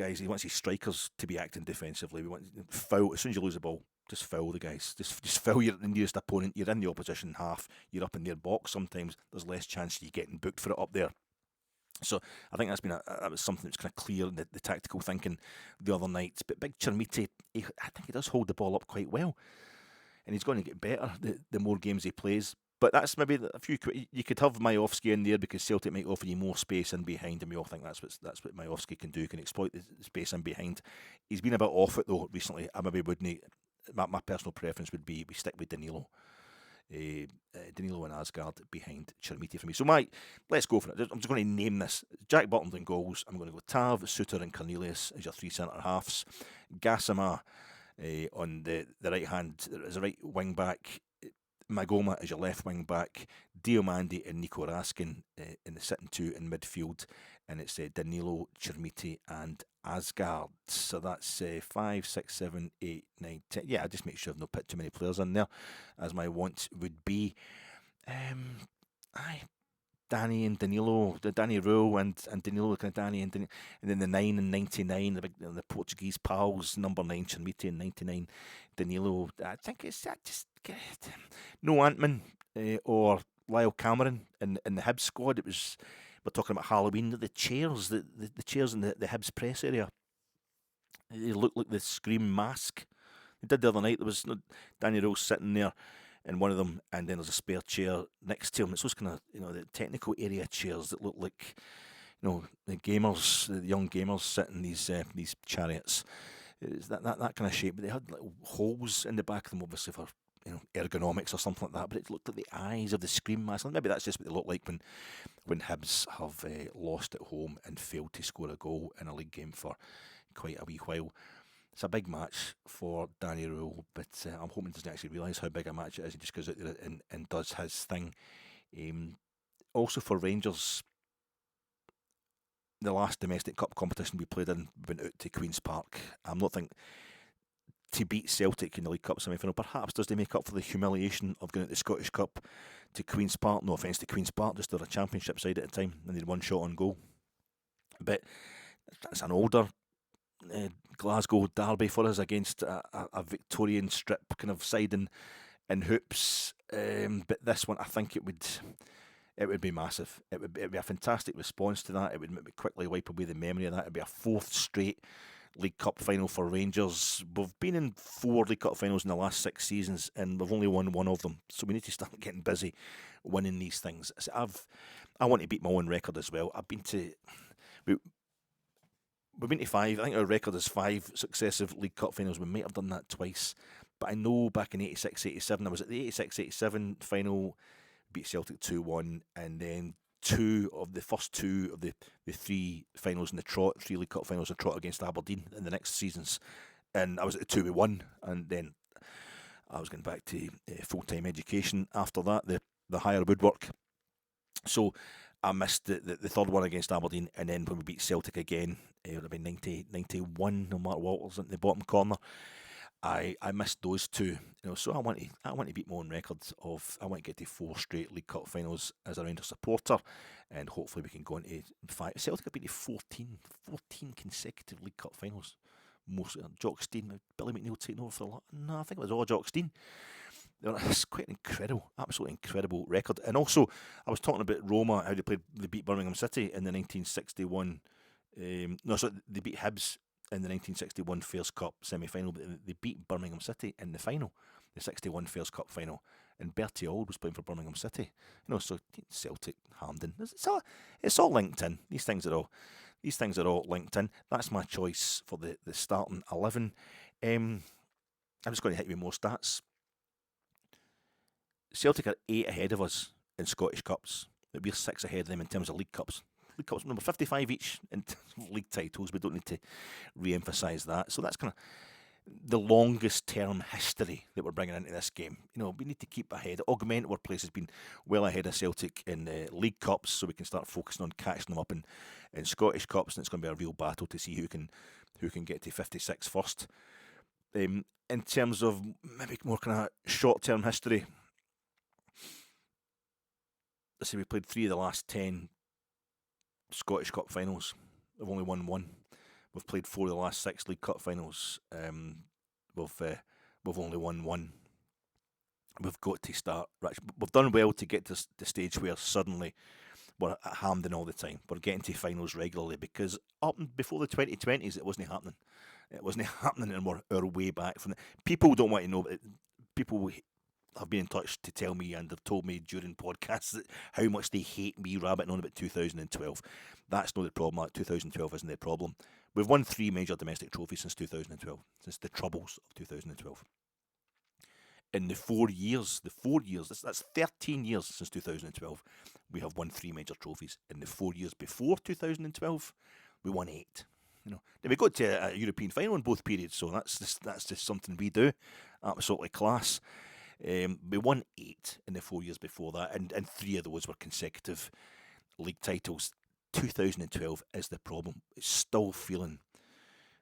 strikers to be acting defensively. We want foul as soon as you lose the ball. Just foul the guys. Just foul the nearest opponent. You're in the opposition half. You're up in their box. Sometimes there's less chance of you getting booked for it up there. So I think that was something that's kind of clear in the tactical thinking the other night. But Big Chermiti, I think he does hold the ball up quite well, and he's going to get better the more games he plays. But that's maybe a few. You could have Majowski in there because Celtic might offer you more space in behind, and we all think that's what Majowski can do. Can exploit the space in behind. He's been a bit off it though recently. I maybe wouldn't. My personal preference would be we stick with Danilo. Danilo and Asgard behind Chermiti for me. So let's go for it. I'm just going to name this. Jack Butland in goals. I'm going to go Tav, Souttar and Cornelius as your three centre halves. Gassama on the right hand as a right wing back. Magoma as your left wing back. Diomande and Nico Raskin in the sitting two in midfield, and it's Danilo, Chermiti and Asgard. So that's 5, 6, 7, 8, 9, 10. Yeah, I just make sure I've not put too many players in there, as my want would be. Danny and Danilo, the Danny Röhl and Danilo, kind of Danny and then the 9 and 99, the Portuguese pals, number 9 Chermiti and 99 Danilo. I think it's that just no Antman or Lyle Cameron in the Hibs squad. It was, we're talking about Halloween. The chairs, the chairs in the Hibs press area, they look like the Scream mask. They did the other night. There was Danny Röhl sitting there in one of them, and then there's a spare chair next to him. It's those kind of, the technical area chairs that look like, the gamers, the young gamers sit in these chariots. It's that kind of shape. But they had little holes in the back of them, obviously for ergonomics or something like that. But it looked like the eyes of the Scream mask. Maybe that's just what they look like when Hibs have lost at home and failed to score a goal in a league game for quite a wee while. It's a big match for Danny Röhl, but I'm hoping he doesn't actually realise how big a match it is. He just goes out there and does his thing. Also for Rangers, the last domestic cup competition we played in, we went out to Queen's Park. I'm not thinking to beat Celtic in the League Cup semi-final. Perhaps does they make up for the humiliation of going out the Scottish Cup to Queen's Park? No offence to Queen's Park, just they're a championship side at the time and they had one shot on goal. But that's an older Glasgow derby for us against a Victorian strip kind of side in hoops. But this one, I think it would be massive. It would be a fantastic response to that. It would quickly wipe away the memory of that. It would be a fourth straight League Cup final for Rangers. We've been in 4 League Cup finals in the last 6 seasons, and we've only won one of them. So we need to start getting busy winning these things. I want to beat my own record as well. We've been to 5. I think our record is 5 successive League Cup finals. We might have done that twice. But I know back in 86-87, I was at the 86-87 final, beat Celtic 2-1, and then the first two of the 3 finals in the trot, 3 League Cup finals in the trot against Aberdeen in the next seasons. And I was at the 2-1, and then I was going back to full-time education after that, the higher woodwork. So I missed the third one against Aberdeen, and then when we beat Celtic again, it would have been 90-91, no Mark Walters in the bottom corner. I missed those 2, so I want to beat my own records I want to get to 4 straight League Cup finals as a Rangers supporter, and hopefully we can go into 5. Celtic have been to 14 consecutive League Cup finals. Mostly Jock Stein, Billy McNeil taking over for a lot. No, I think it was all Jock Stein. It's quite an absolutely incredible record. And also, I was talking about Roma, how they beat Birmingham City in the 1961. They beat Hibs in the 1961 Fairs Cup semi-final, but they beat Birmingham City in the final, the 61 Fairs Cup final. And Bertie Auld was playing for Birmingham City. So Celtic, Hampden. It's all linked in. These things are all linked in. That's my choice for the starting 11. I'm just going to hit you with more stats. Celtic are 8 ahead of us in Scottish Cups. We're 6 ahead of them in terms of League Cups. League Cups number 55 each in league titles. We don't need to re-emphasise that. So that's kind of the longest term history that we're bringing into this game. We need to keep ahead. Augment our place has been well ahead of Celtic in League Cups, so we can start focusing on catching them up in Scottish Cups, and it's going to be a real battle to see who can get to 56 first. In terms of maybe more kind of short-term history, let's say we played 3 of the last 10 Scottish Cup finals. We've only won 1. We've played 4 of the last 6 League Cup finals. We've only won 1. We've got to start. We've done well to get to the stage where suddenly we're at Hampden all the time. We're getting to finals regularly, because up before the 2020s, it wasn't happening. It wasn't happening, and we're our way back from it. People don't want to know. People have been in touch to tell me, and they've told me during podcasts how much they hate me rabbiting on about 2012. That's not the problem. 2012 isn't the problem. We've won 3 major domestic trophies since 2012, since the troubles of 2012. In the 4 years, that's 13 years since 2012, we have won 3 major trophies. In the 4 years before 2012, we won 8. Then we got to a European final in both periods, so that's just something we do. Absolutely class. We won 8 in the 4 years before that, and 3 of those were consecutive league titles. 2012 is the problem. It's still feeling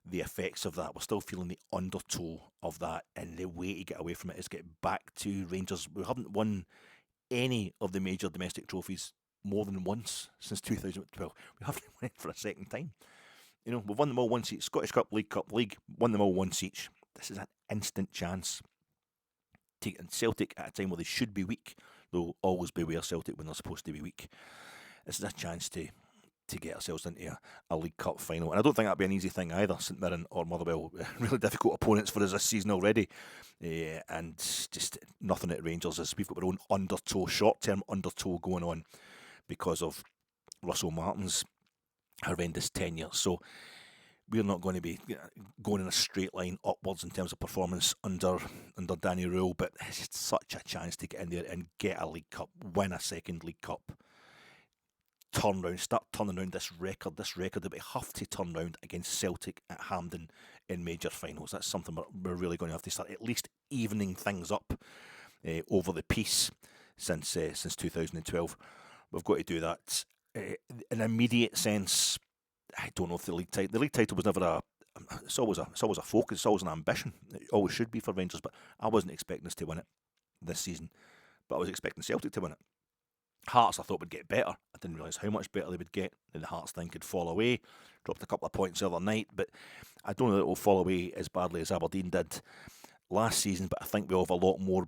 the effects of that. We're still feeling the undertow of that, and the way to get away from it is get back to Rangers. We haven't won any of the major domestic trophies more than once since 2012. We haven't won it for a second time. You know, we've won them all once each. Scottish Cup, League, won them all once each. This is an instant chance. Taking Celtic at a time where they should be weak, though always beware Celtic when they're supposed to be weak. This is a chance to get ourselves into a League Cup final. And I don't think that'll be an easy thing either. St Mirren or Motherwell, really difficult opponents for us this season already. And just nothing at Rangers as we've got our own undertow, short-term undertow going on because of Russell Martin's horrendous tenure. So we're not going to be going in a straight line upwards in terms of performance under Danny Röhl, but it's just such a chance to get in there and get a League Cup, win a second League Cup. Start turning around this record that we have to turn round against Celtic at Hampden in major finals. That's something we're really going to have to start at least evening things up over the peace since 2012. We've got to do that. In an immediate sense, I don't know if the league title was never it's always a focus, it's always an ambition. It always should be for Rangers, but I wasn't expecting us to win it this season. But I was expecting Celtic to win it. Hearts I thought would get better. I didn't realise how much better they would get. And the Hearts thing could fall away. Dropped a couple of points the other night, but I don't know that it will fall away as badly as Aberdeen did last season, but I think we'll have a lot more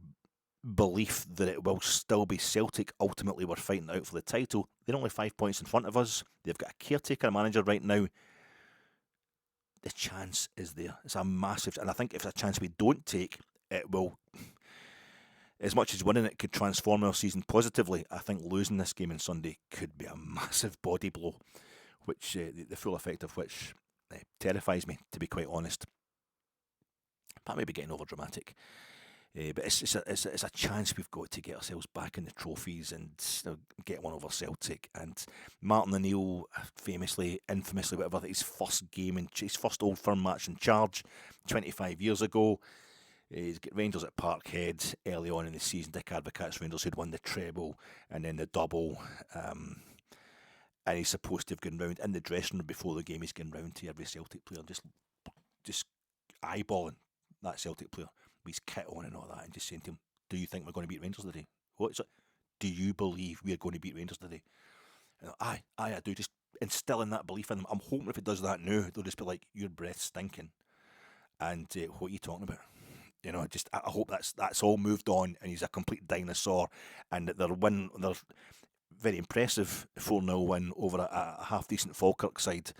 belief that it will still be Celtic. Ultimately, we're fighting out for the title. They're only 5 points in front of us. They've got a caretaker manager right now. The chance is there. It's a massive, and I think if it's a chance we don't take, it will, as much as winning it could transform our season positively, I think losing this game on Sunday could be a massive body blow, which the full effect of which terrifies me, to be quite honest. That may be getting over dramatic. But it's a chance we've got to get ourselves back in the trophies and get one over Celtic. And Martin O'Neill, infamously, whatever, his first Old Firm match in charge 25 years ago. He's got Rangers at Parkhead early on in the season. Dick Advocaat's Rangers who'd won the treble and then the double. And he's supposed to have gone round in the dressing room before the game. He's gone round to every Celtic player, just eyeballing that Celtic player with his kit on and all that, and just saying to him, "Do you think we're going to beat Rangers today? What is it? Do you believe we're going to beat Rangers today?" And I do. Just instilling that belief in them. I'm hoping if it does that now, they'll just be like, "Your breath's stinking," and what are you talking about? You know, I hope that's all moved on, and he's a complete dinosaur, and that they're very impressive 4-0 win over a half-decent Falkirk side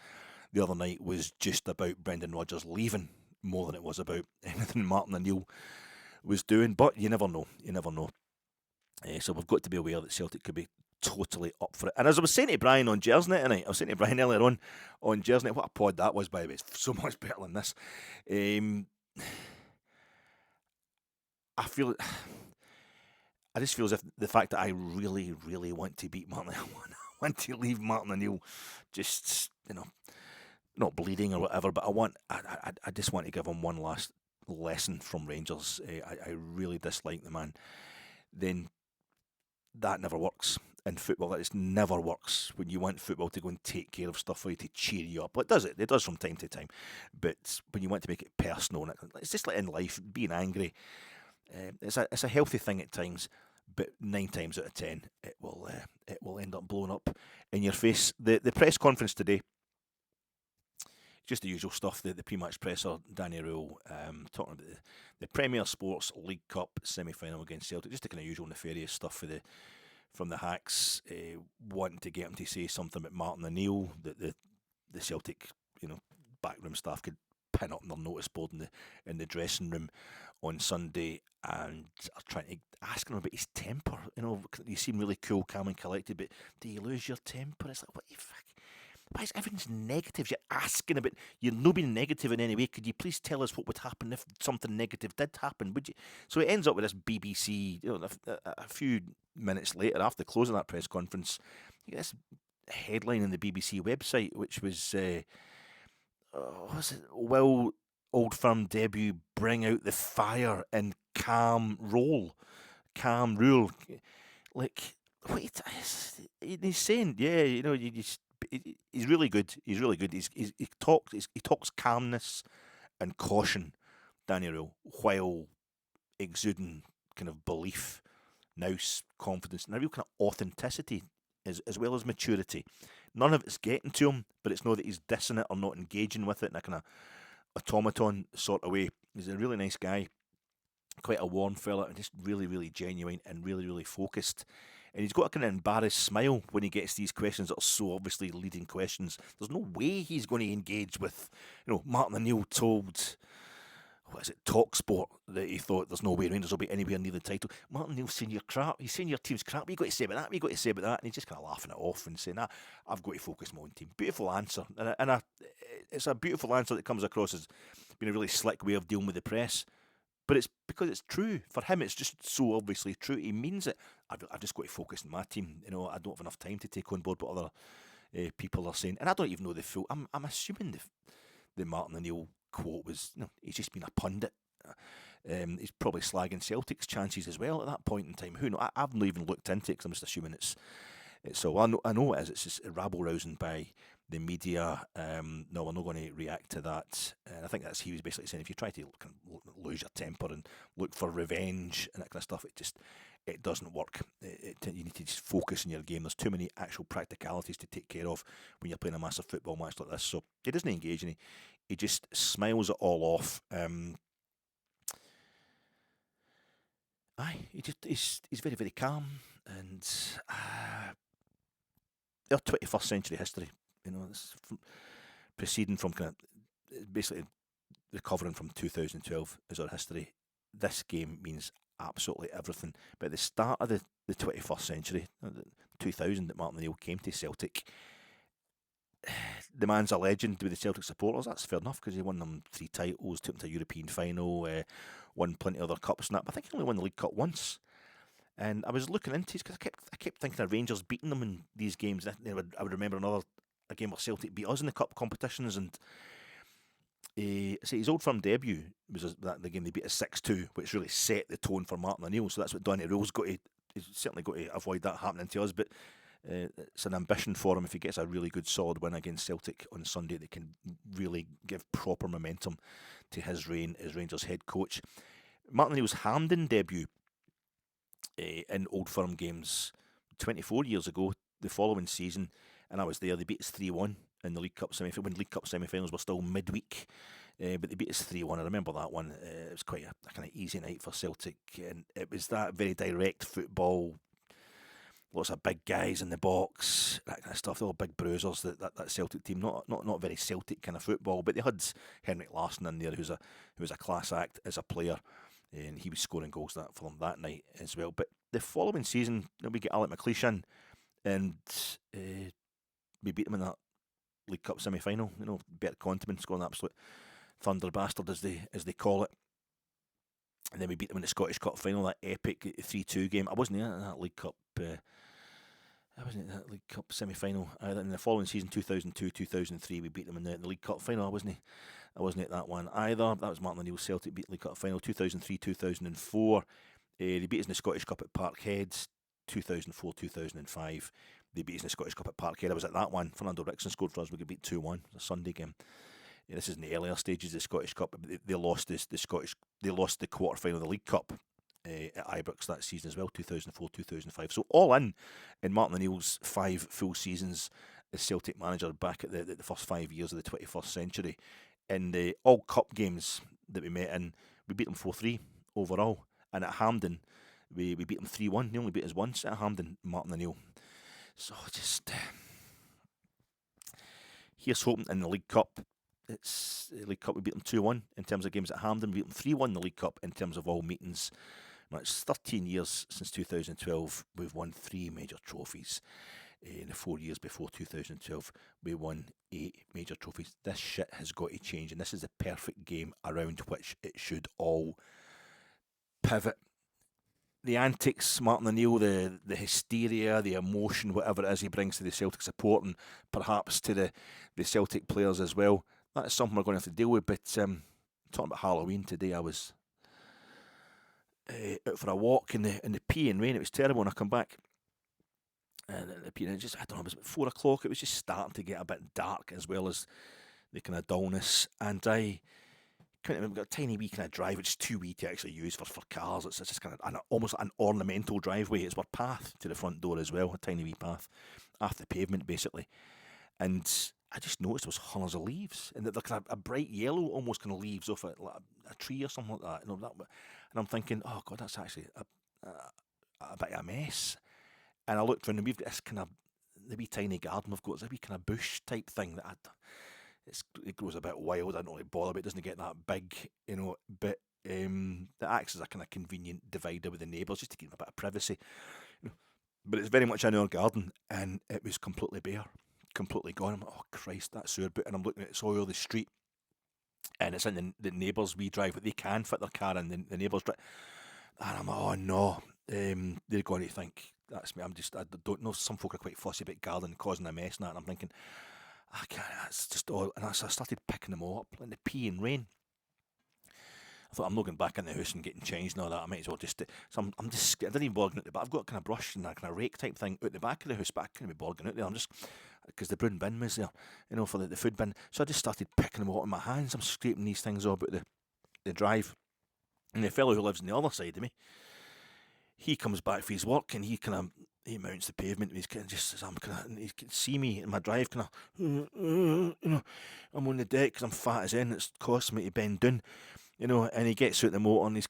the other night was just about Brendan Rodgers leaving more than it was about anything Martin O'Neill was doing. But you never know. So we've got to be aware that Celtic could be totally up for it. And as I was saying to Brian on Jersey tonight, I was saying to Brian earlier on Jersey, what a pod that was, by the way. It's so much better than this. I just feel as if the fact that I really, really want to beat Martin, I want to leave Martin O'Neill just, not bleeding or whatever, but I just want to give him one last lesson from Rangers. I really dislike the man. Then that never works in football. That just never works when you want football to go and take care of stuff for you, to cheer you up. Well, it does from time to time, but when you want to make it personal, it's just like in life, being angry. It's a healthy thing at times, but 9 times out of 10 it will end up blowing up in your face. The press conference today, just the usual stuff. The pre-match presser, Danny Röhl, talking about the Premier Sports League Cup semi-final against Celtic, just the kind of usual nefarious stuff from the hacks, wanting to get him to say something about Martin O'Neill that the Celtic backroom staff could pin up on their notice board in the dressing room on Sunday, and are trying to ask him about his temper. You seem really cool, calm and collected, but do you lose your temper? It's like, what the fuck? Why is everything's negative? You're asking about, you're not being negative in any way. Could you please tell us what would happen if something negative did happen? Would you? So it ends up with this BBC, a few minutes later, after closing that press conference, you get this headline on the BBC website, which was, Will Old Firm debut bring out the fire in calm Röhl, like, wait, he's saying, yeah, you know, he's really good. He's really good. He talks calmness and caution, Danny Röhl, while exuding kind of belief, nous, confidence, and a real kind of authenticity, as well as maturity. None of it's getting to him, but it's not that he's dissing it or not engaging with it in a kind of automaton sort of way. He's a really nice guy, quite a warm fella, and just really, really genuine and really, really focused. And he's got a kind of embarrassed smile when he gets these questions that are so obviously leading questions. There's no way he's going to engage with, you know, Martin O'Neill told, what is it, TalkSport, that he thought there's no way Rangers will be anywhere near the title. Martin O'Neill's saying your crap, he's saying your team's crap, what you got to say about that, what you got to say about that, and he's just kind of laughing it off and saying, I've got to focus my own team. Beautiful answer, and it's a beautiful answer that comes across as being a really slick way of dealing with the press. But it's because it's true. For him, it's just so obviously true. He means it. I've just got to focus on my team. You know, I don't have enough time to take on board what other people are saying. And I don't even know the full... I'm assuming the Martin O'Neill quote was, you know, he's just been a pundit. He's probably slagging Celtic's chances as well at that point in time. Who knows? I've not even looked into it because I'm just assuming it's so. I know it is. It's just rabble-rousing by the media. No, we're not going to react to that. And I think he was basically saying, if you try to kind of lose your temper and look for revenge and that kind of stuff, it doesn't work. You need to just focus on your game. There's too many actual practicalities to take care of when you're playing a massive football match like this. So he doesn't engage, and he just smiles it all off. He's very, very calm, and they're 21st century history. You know, it's proceeding from kind of basically recovering from 2012 is our history. This game means absolutely everything. But at the start of the 21st century, 2000, that Martin O'Neill came to Celtic, the man's a legend with the Celtic supporters. That's fair enough because he won them 3 titles, took them to a European final, won plenty of other cups and that. But I think he only won the League Cup once. And I was looking into it because I kept thinking of Rangers beating them in these games. I would remember a game where Celtic beat us in the cup competitions, and his Old Firm debut was the game they beat us 6-2, which really set the tone for Martin O'Neill. So that's what Danny Röhl's got to. He's certainly got to avoid that happening to us. But it's an ambition for him if he gets a really good solid win against Celtic on Sunday that can really give proper momentum to his reign as Rangers head coach. Martin O'Neill's Hampden debut in Old Firm games 24 years ago, the following season, and I was there. They beat us 3-1 in the League Cup semi-final. When League Cup semi-finals were still midweek, but they beat us 3-1. I remember that one. It was quite a kind of easy night for Celtic, and it was that very direct football. Lots of big guys in the box, that kind of stuff. They were big bruisers. That Celtic team, not very Celtic kind of football, but they had Henrik Larsson in there, who was a class act as a player, and he was scoring goals for them that night as well. But the following season, we get Alec McLeish in, and we beat them in that League Cup semi-final. You know, Bert Konteman scoring an absolute thunder bastard, as they call it. And then we beat them in the Scottish Cup final, that epic 3-2 game. I wasn't in that League Cup. I wasn't in that League Cup semi-final either. In the following season, 2002-2003, we beat them in the League Cup final. I wasn't at that one either. That was Martin O'Neill's Celtic beat League Cup final. 2003-2004, they beat us in the Scottish Cup at Parkhead. 2004-2005, they beat us in the Scottish Cup at Parkhead. I was at that one. Fernando Rickson scored for us. We got beat 2-1. It was a Sunday game. This is in the earlier stages of the Scottish Cup. They lost They lost the quarter final of the League Cup at Ibrox that season as well, 2004-2005. So all in Martin O'Neill's 5 full seasons as Celtic manager back at the first 5 years of the 21st century. In the all cup games that we met in, we beat them 4-3 overall. And at Hampden, we beat them 3-1. They only beat us once at Hampden, Martin O'Neill. So just here's hoping in the League Cup. It's the League Cup, we beat them 2-1 in terms of games at Hampden. We beat them 3-1 in the League Cup in terms of all meetings. Now, it's 13 years since 2012. We've won 3 major trophies. In the 4 years before 2012, we won 8 major trophies. This shit has got to change, and this is the perfect game around which it should all pivot. The antics, Martin O'Neill, the hysteria, the emotion, whatever it is he brings to the Celtic support and perhaps to the Celtic players as well, that is something we're going to have to deal with. But talking about Halloween today, I was out for a walk in the peeing rain. It was terrible, and I come back. And the peeing, I don't know, it was about 4 o'clock. It was just starting to get a bit dark, as well as the kind of dullness. And I we've got a tiny wee kind of drive, which is too wee to actually use for cars. It's just kind of almost an ornamental driveway. It's our path to the front door as well, a tiny wee path off the pavement, basically. And I just noticed there was hundreds of leaves, and they're kind of a bright yellow, almost kind of leaves off a tree or something like that. And I'm thinking, oh God, that's actually a bit of a mess. And I looked around, and we've got this kind of the wee tiny garden we've got. It's a wee kind of bush type thing that it grows a bit wild. I don't really bother, but it doesn't get that big, But that acts as a kind of convenient divider with the neighbours, just to give them a bit of privacy. But it's very much in our garden, and it was completely bare, completely gone. I'm like, oh Christ, that's sore. And I'm looking at soil the street, and it's in the neighbours' wee drive, but they can fit their car in the neighbours' drive. And I'm like, oh no, they're going to think that's me. I don't know. Some folk are quite fussy about garden causing a mess and that. And I'm thinking, I can't. That's just all. And so I started picking them all up in the pee and rain. I thought, I'm not going back in the house and getting changed and all that. I might as well just. So I'm just. I didn't even bother going out the back. I've got a kind of brush and a kind of rake type thing out the back of the house, but I couldn't be bothered going out there. I'm just, because the brown bin was there, for the food bin. So I just started picking them all in my hands. I'm scraping these things all about the drive. And the fellow who lives on the other side of me, he comes back for his work, and he mounts the pavement, and he's kind of just, he can see me in my drive, I'm on the deck because I'm fat as in, it's costing me to bend down, and he gets out the motor, and he's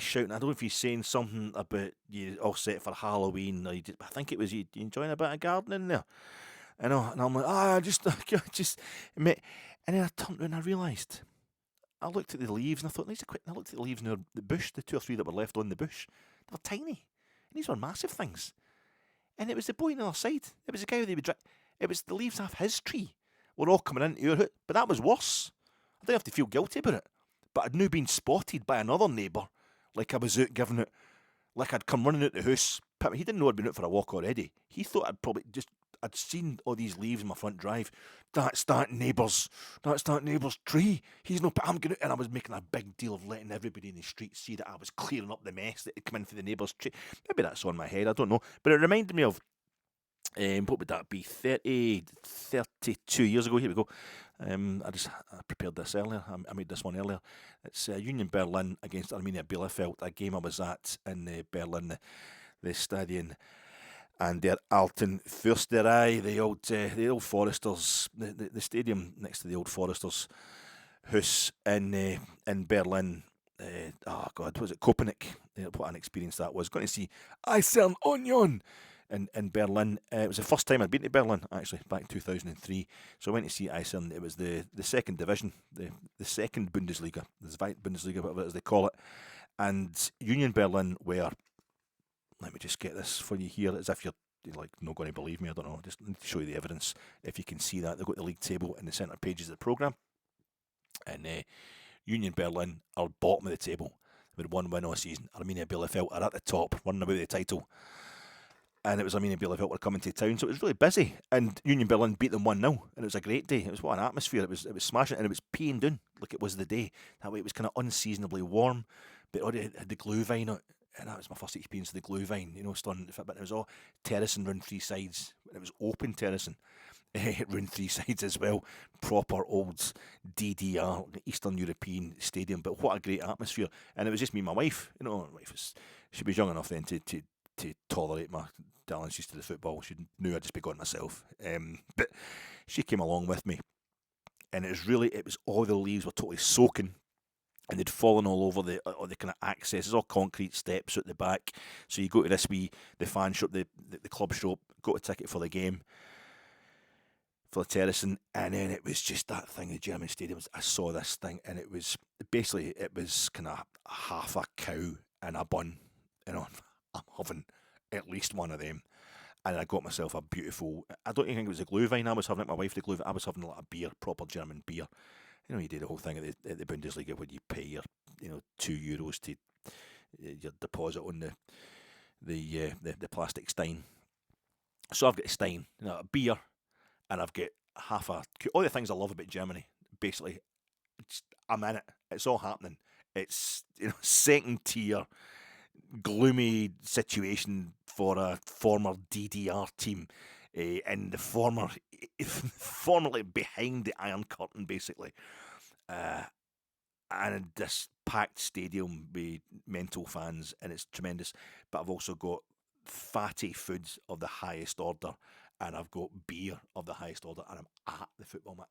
shouting, I don't know if he's saying something about you all set for Halloween, or I think it was you enjoying a bit of gardening there, and I'm like, just, mate. And then I turned around and I realised, I looked at the leaves and I thought, I looked at the leaves in the bush, the 2 or 3 that were left on the bush. They were tiny. And these were massive things. And it was the boy on the other side. It was the guy who it was the leaves off his tree were all coming into your house. But that was worse. I didn't have to feel guilty about it. But I'd now been spotted by another neighbour, like I was out giving it, like I'd come running out the house. He didn't know I'd been out for a walk already. He thought I'd seen all these leaves in my front drive. That's that neighbour's tree. He's no, I'm going to, and I was making a big deal of letting everybody in the street see that I was clearing up the mess that had come in for the neighbour's tree. Maybe that's on my head, I don't know. But it reminded me of, what would that be, 32 years ago. Here we go. I prepared this earlier. I made this one earlier. It's Union Berlin against Arminia Bielefeld, a game I was at in Berlin, the Stadion. And their Alten Fürsterei, the old Foresters, the stadium next to the old Foresters house in Berlin. Oh God, was it Köpenick? What an experience that was. Going to see Eisern Union in Berlin. It was the first time I'd been to Berlin, actually, back in 2003. So I went to see Eisern. It was the second division, the second Bundesliga, the Zweite Bundesliga, whatever it is they call it. And Union Berlin were, let me just get this for you here, as if you're not going to believe me, I don't know, just need to show you the evidence. If you can see that, they've got the league table in the centre pages of the programme. And Union Berlin are bottom of the table with 1 win all season. Arminia Bielefeld are at the top, running away with the title. And it was Arminia Bielefeld were coming to town, so it was really busy. And Union Berlin beat them 1-0, and it was a great day. It was what an atmosphere. It was smashing, and it was peeing down like it was the day. That way it was kind of unseasonably warm, but it already had the glue vine out. And that was my first experience of the glue vine, starting to fit. But it was all terracing round 3 sides. It was open terracing round 3 sides as well. Proper old DDR, Eastern European stadium. But what a great atmosphere. And it was just me and my wife. My wife she was young enough then to tolerate my dalliances to the football. She knew I'd just be going myself. But she came along with me. And it was all the leaves were totally soaking. And they'd fallen all over the kind of accesses, all concrete steps at the back. So you go to the fan shop, the club shop, got a ticket for the game, for the terracing, and then it was just that thing, the German stadiums. I saw this thing, and it was kind of half a cow and a bun. I'm having at least one of them. And I got myself a beautiful, I don't even think it was a glue vine I was having, my wife the glue vine, I was having a lot of beer, proper German beer. You do the whole thing at the Bundesliga where you pay your, €2 to your deposit on the plastic stein. So I've got a stein, a beer, and I've got all the things I love about Germany. Basically, I'm in it. It's all happening. It's second tier gloomy situation for a former DDR team in the formerly behind the Iron Curtain, basically. And this packed stadium with mental fans, and it's tremendous. But I've also got fatty foods of the highest order, and I've got beer of the highest order, and I'm at the football match.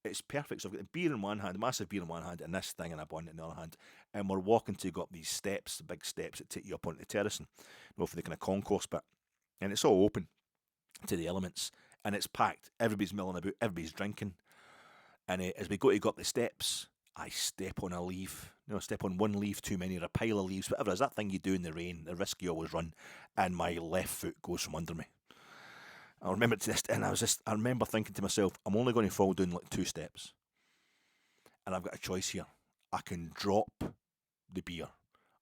It's perfect. So I've got the beer in one hand, massive beer in one hand, and this thing in a bun in the other hand. And we're walking to go up these steps, the big steps that take you up onto the terrace, and for the kind of concourse bit. And it's all open to the elements, and it's packed. Everybody's milling about, everybody's drinking. And as we go up the steps, I step on a leaf. Step on one leaf too many, or a pile of leaves, whatever it is, that thing you do in the rain, the risk you always run, and my left foot goes from under me. I remember this, and I remember thinking to myself, I'm only going to fall down like 2 steps. And I've got a choice here. I can drop the beer,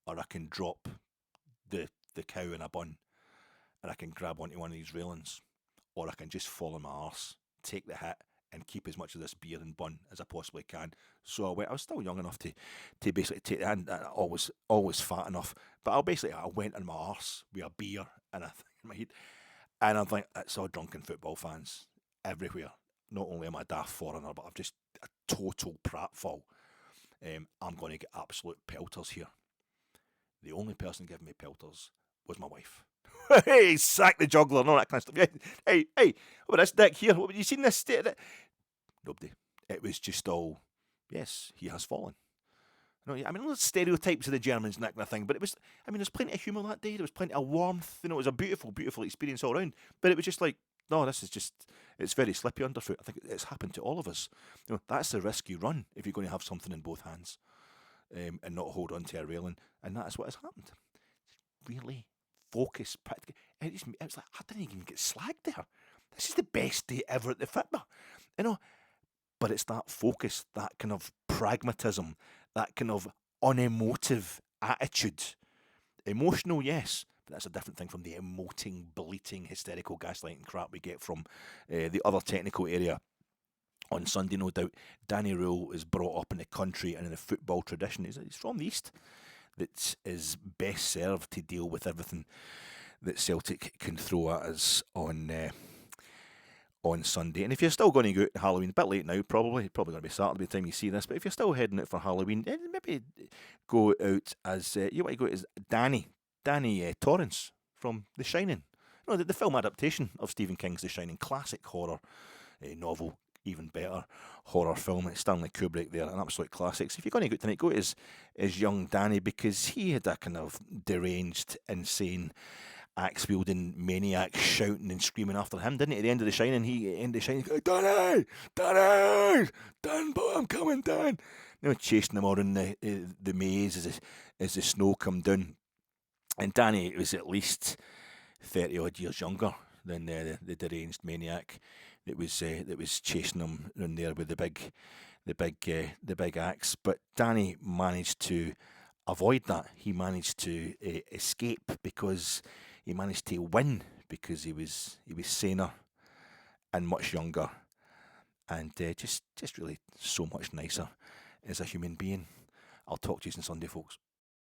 or I can drop the cow in a bun, and I can grab onto one of these railings, or I can just fall on my arse, take the hit, and keep as much of this beer and bun as I possibly can. So I went. I was still young enough to basically take the hand. Always fat enough. But I went on my arse with a beer and a thing in my head. And I'm like, it's all drunken football fans everywhere. Not only am I a daft foreigner, but I'm just a total pratfall. I'm going to get absolute pelters here. The only person giving me pelters was my wife. Hey, sack the juggler and all that kind of stuff. Hey, what about this dick here? What have you seen this state of it? Nobody. It was just all, yes, he has fallen. There's stereotypes of the Germans and that kind of thing, but it was, there's plenty of humour that day. There was plenty of warmth. It was a beautiful, beautiful experience all around. But it was just like, no, this is just, it's very slippy underfoot. I think it's happened to all of us. That's the risk you run if you're going to have something in both hands and not hold on to a railing. And that is what has happened. Really focus. It was like, I didn't even get slagged there. This is the best day ever at the fitna. But it's that focus, that kind of pragmatism, that kind of unemotive attitude. Emotional, yes, but that's a different thing from the emoting, bleating, hysterical gaslighting crap we get from the other technical area on Sunday, no doubt. Danny Röhl is brought up in the country and in the football tradition. He's from the East, that is best served to deal with everything that Celtic can throw at us on Sunday. And if you're still going to go out to Halloween, a bit late now, probably going to be Saturday by the time you see this, but if you're still heading out for Halloween, maybe go out as, you want to go out as Danny Torrance from The Shining. The film adaptation of Stephen King's The Shining, classic horror novel, even better horror film. It's Stanley Kubrick there, an absolute classic. So if you're going to go tonight, go as young Danny, because he had a kind of deranged, insane, axe-wielding maniac shouting and screaming after him, didn't he? At the end of The Shining, he goes, Danny, Dan, but I'm coming, Dan. Chasing him around the maze as the snow come down. And Danny was at least 30 odd years younger than the deranged maniac that was chasing him around there with the big axe. But Danny managed to avoid that. He managed to escape because he managed to win, because he was saner and much younger, and just really so much nicer as a human being. I'll talk to you on Sunday, folks.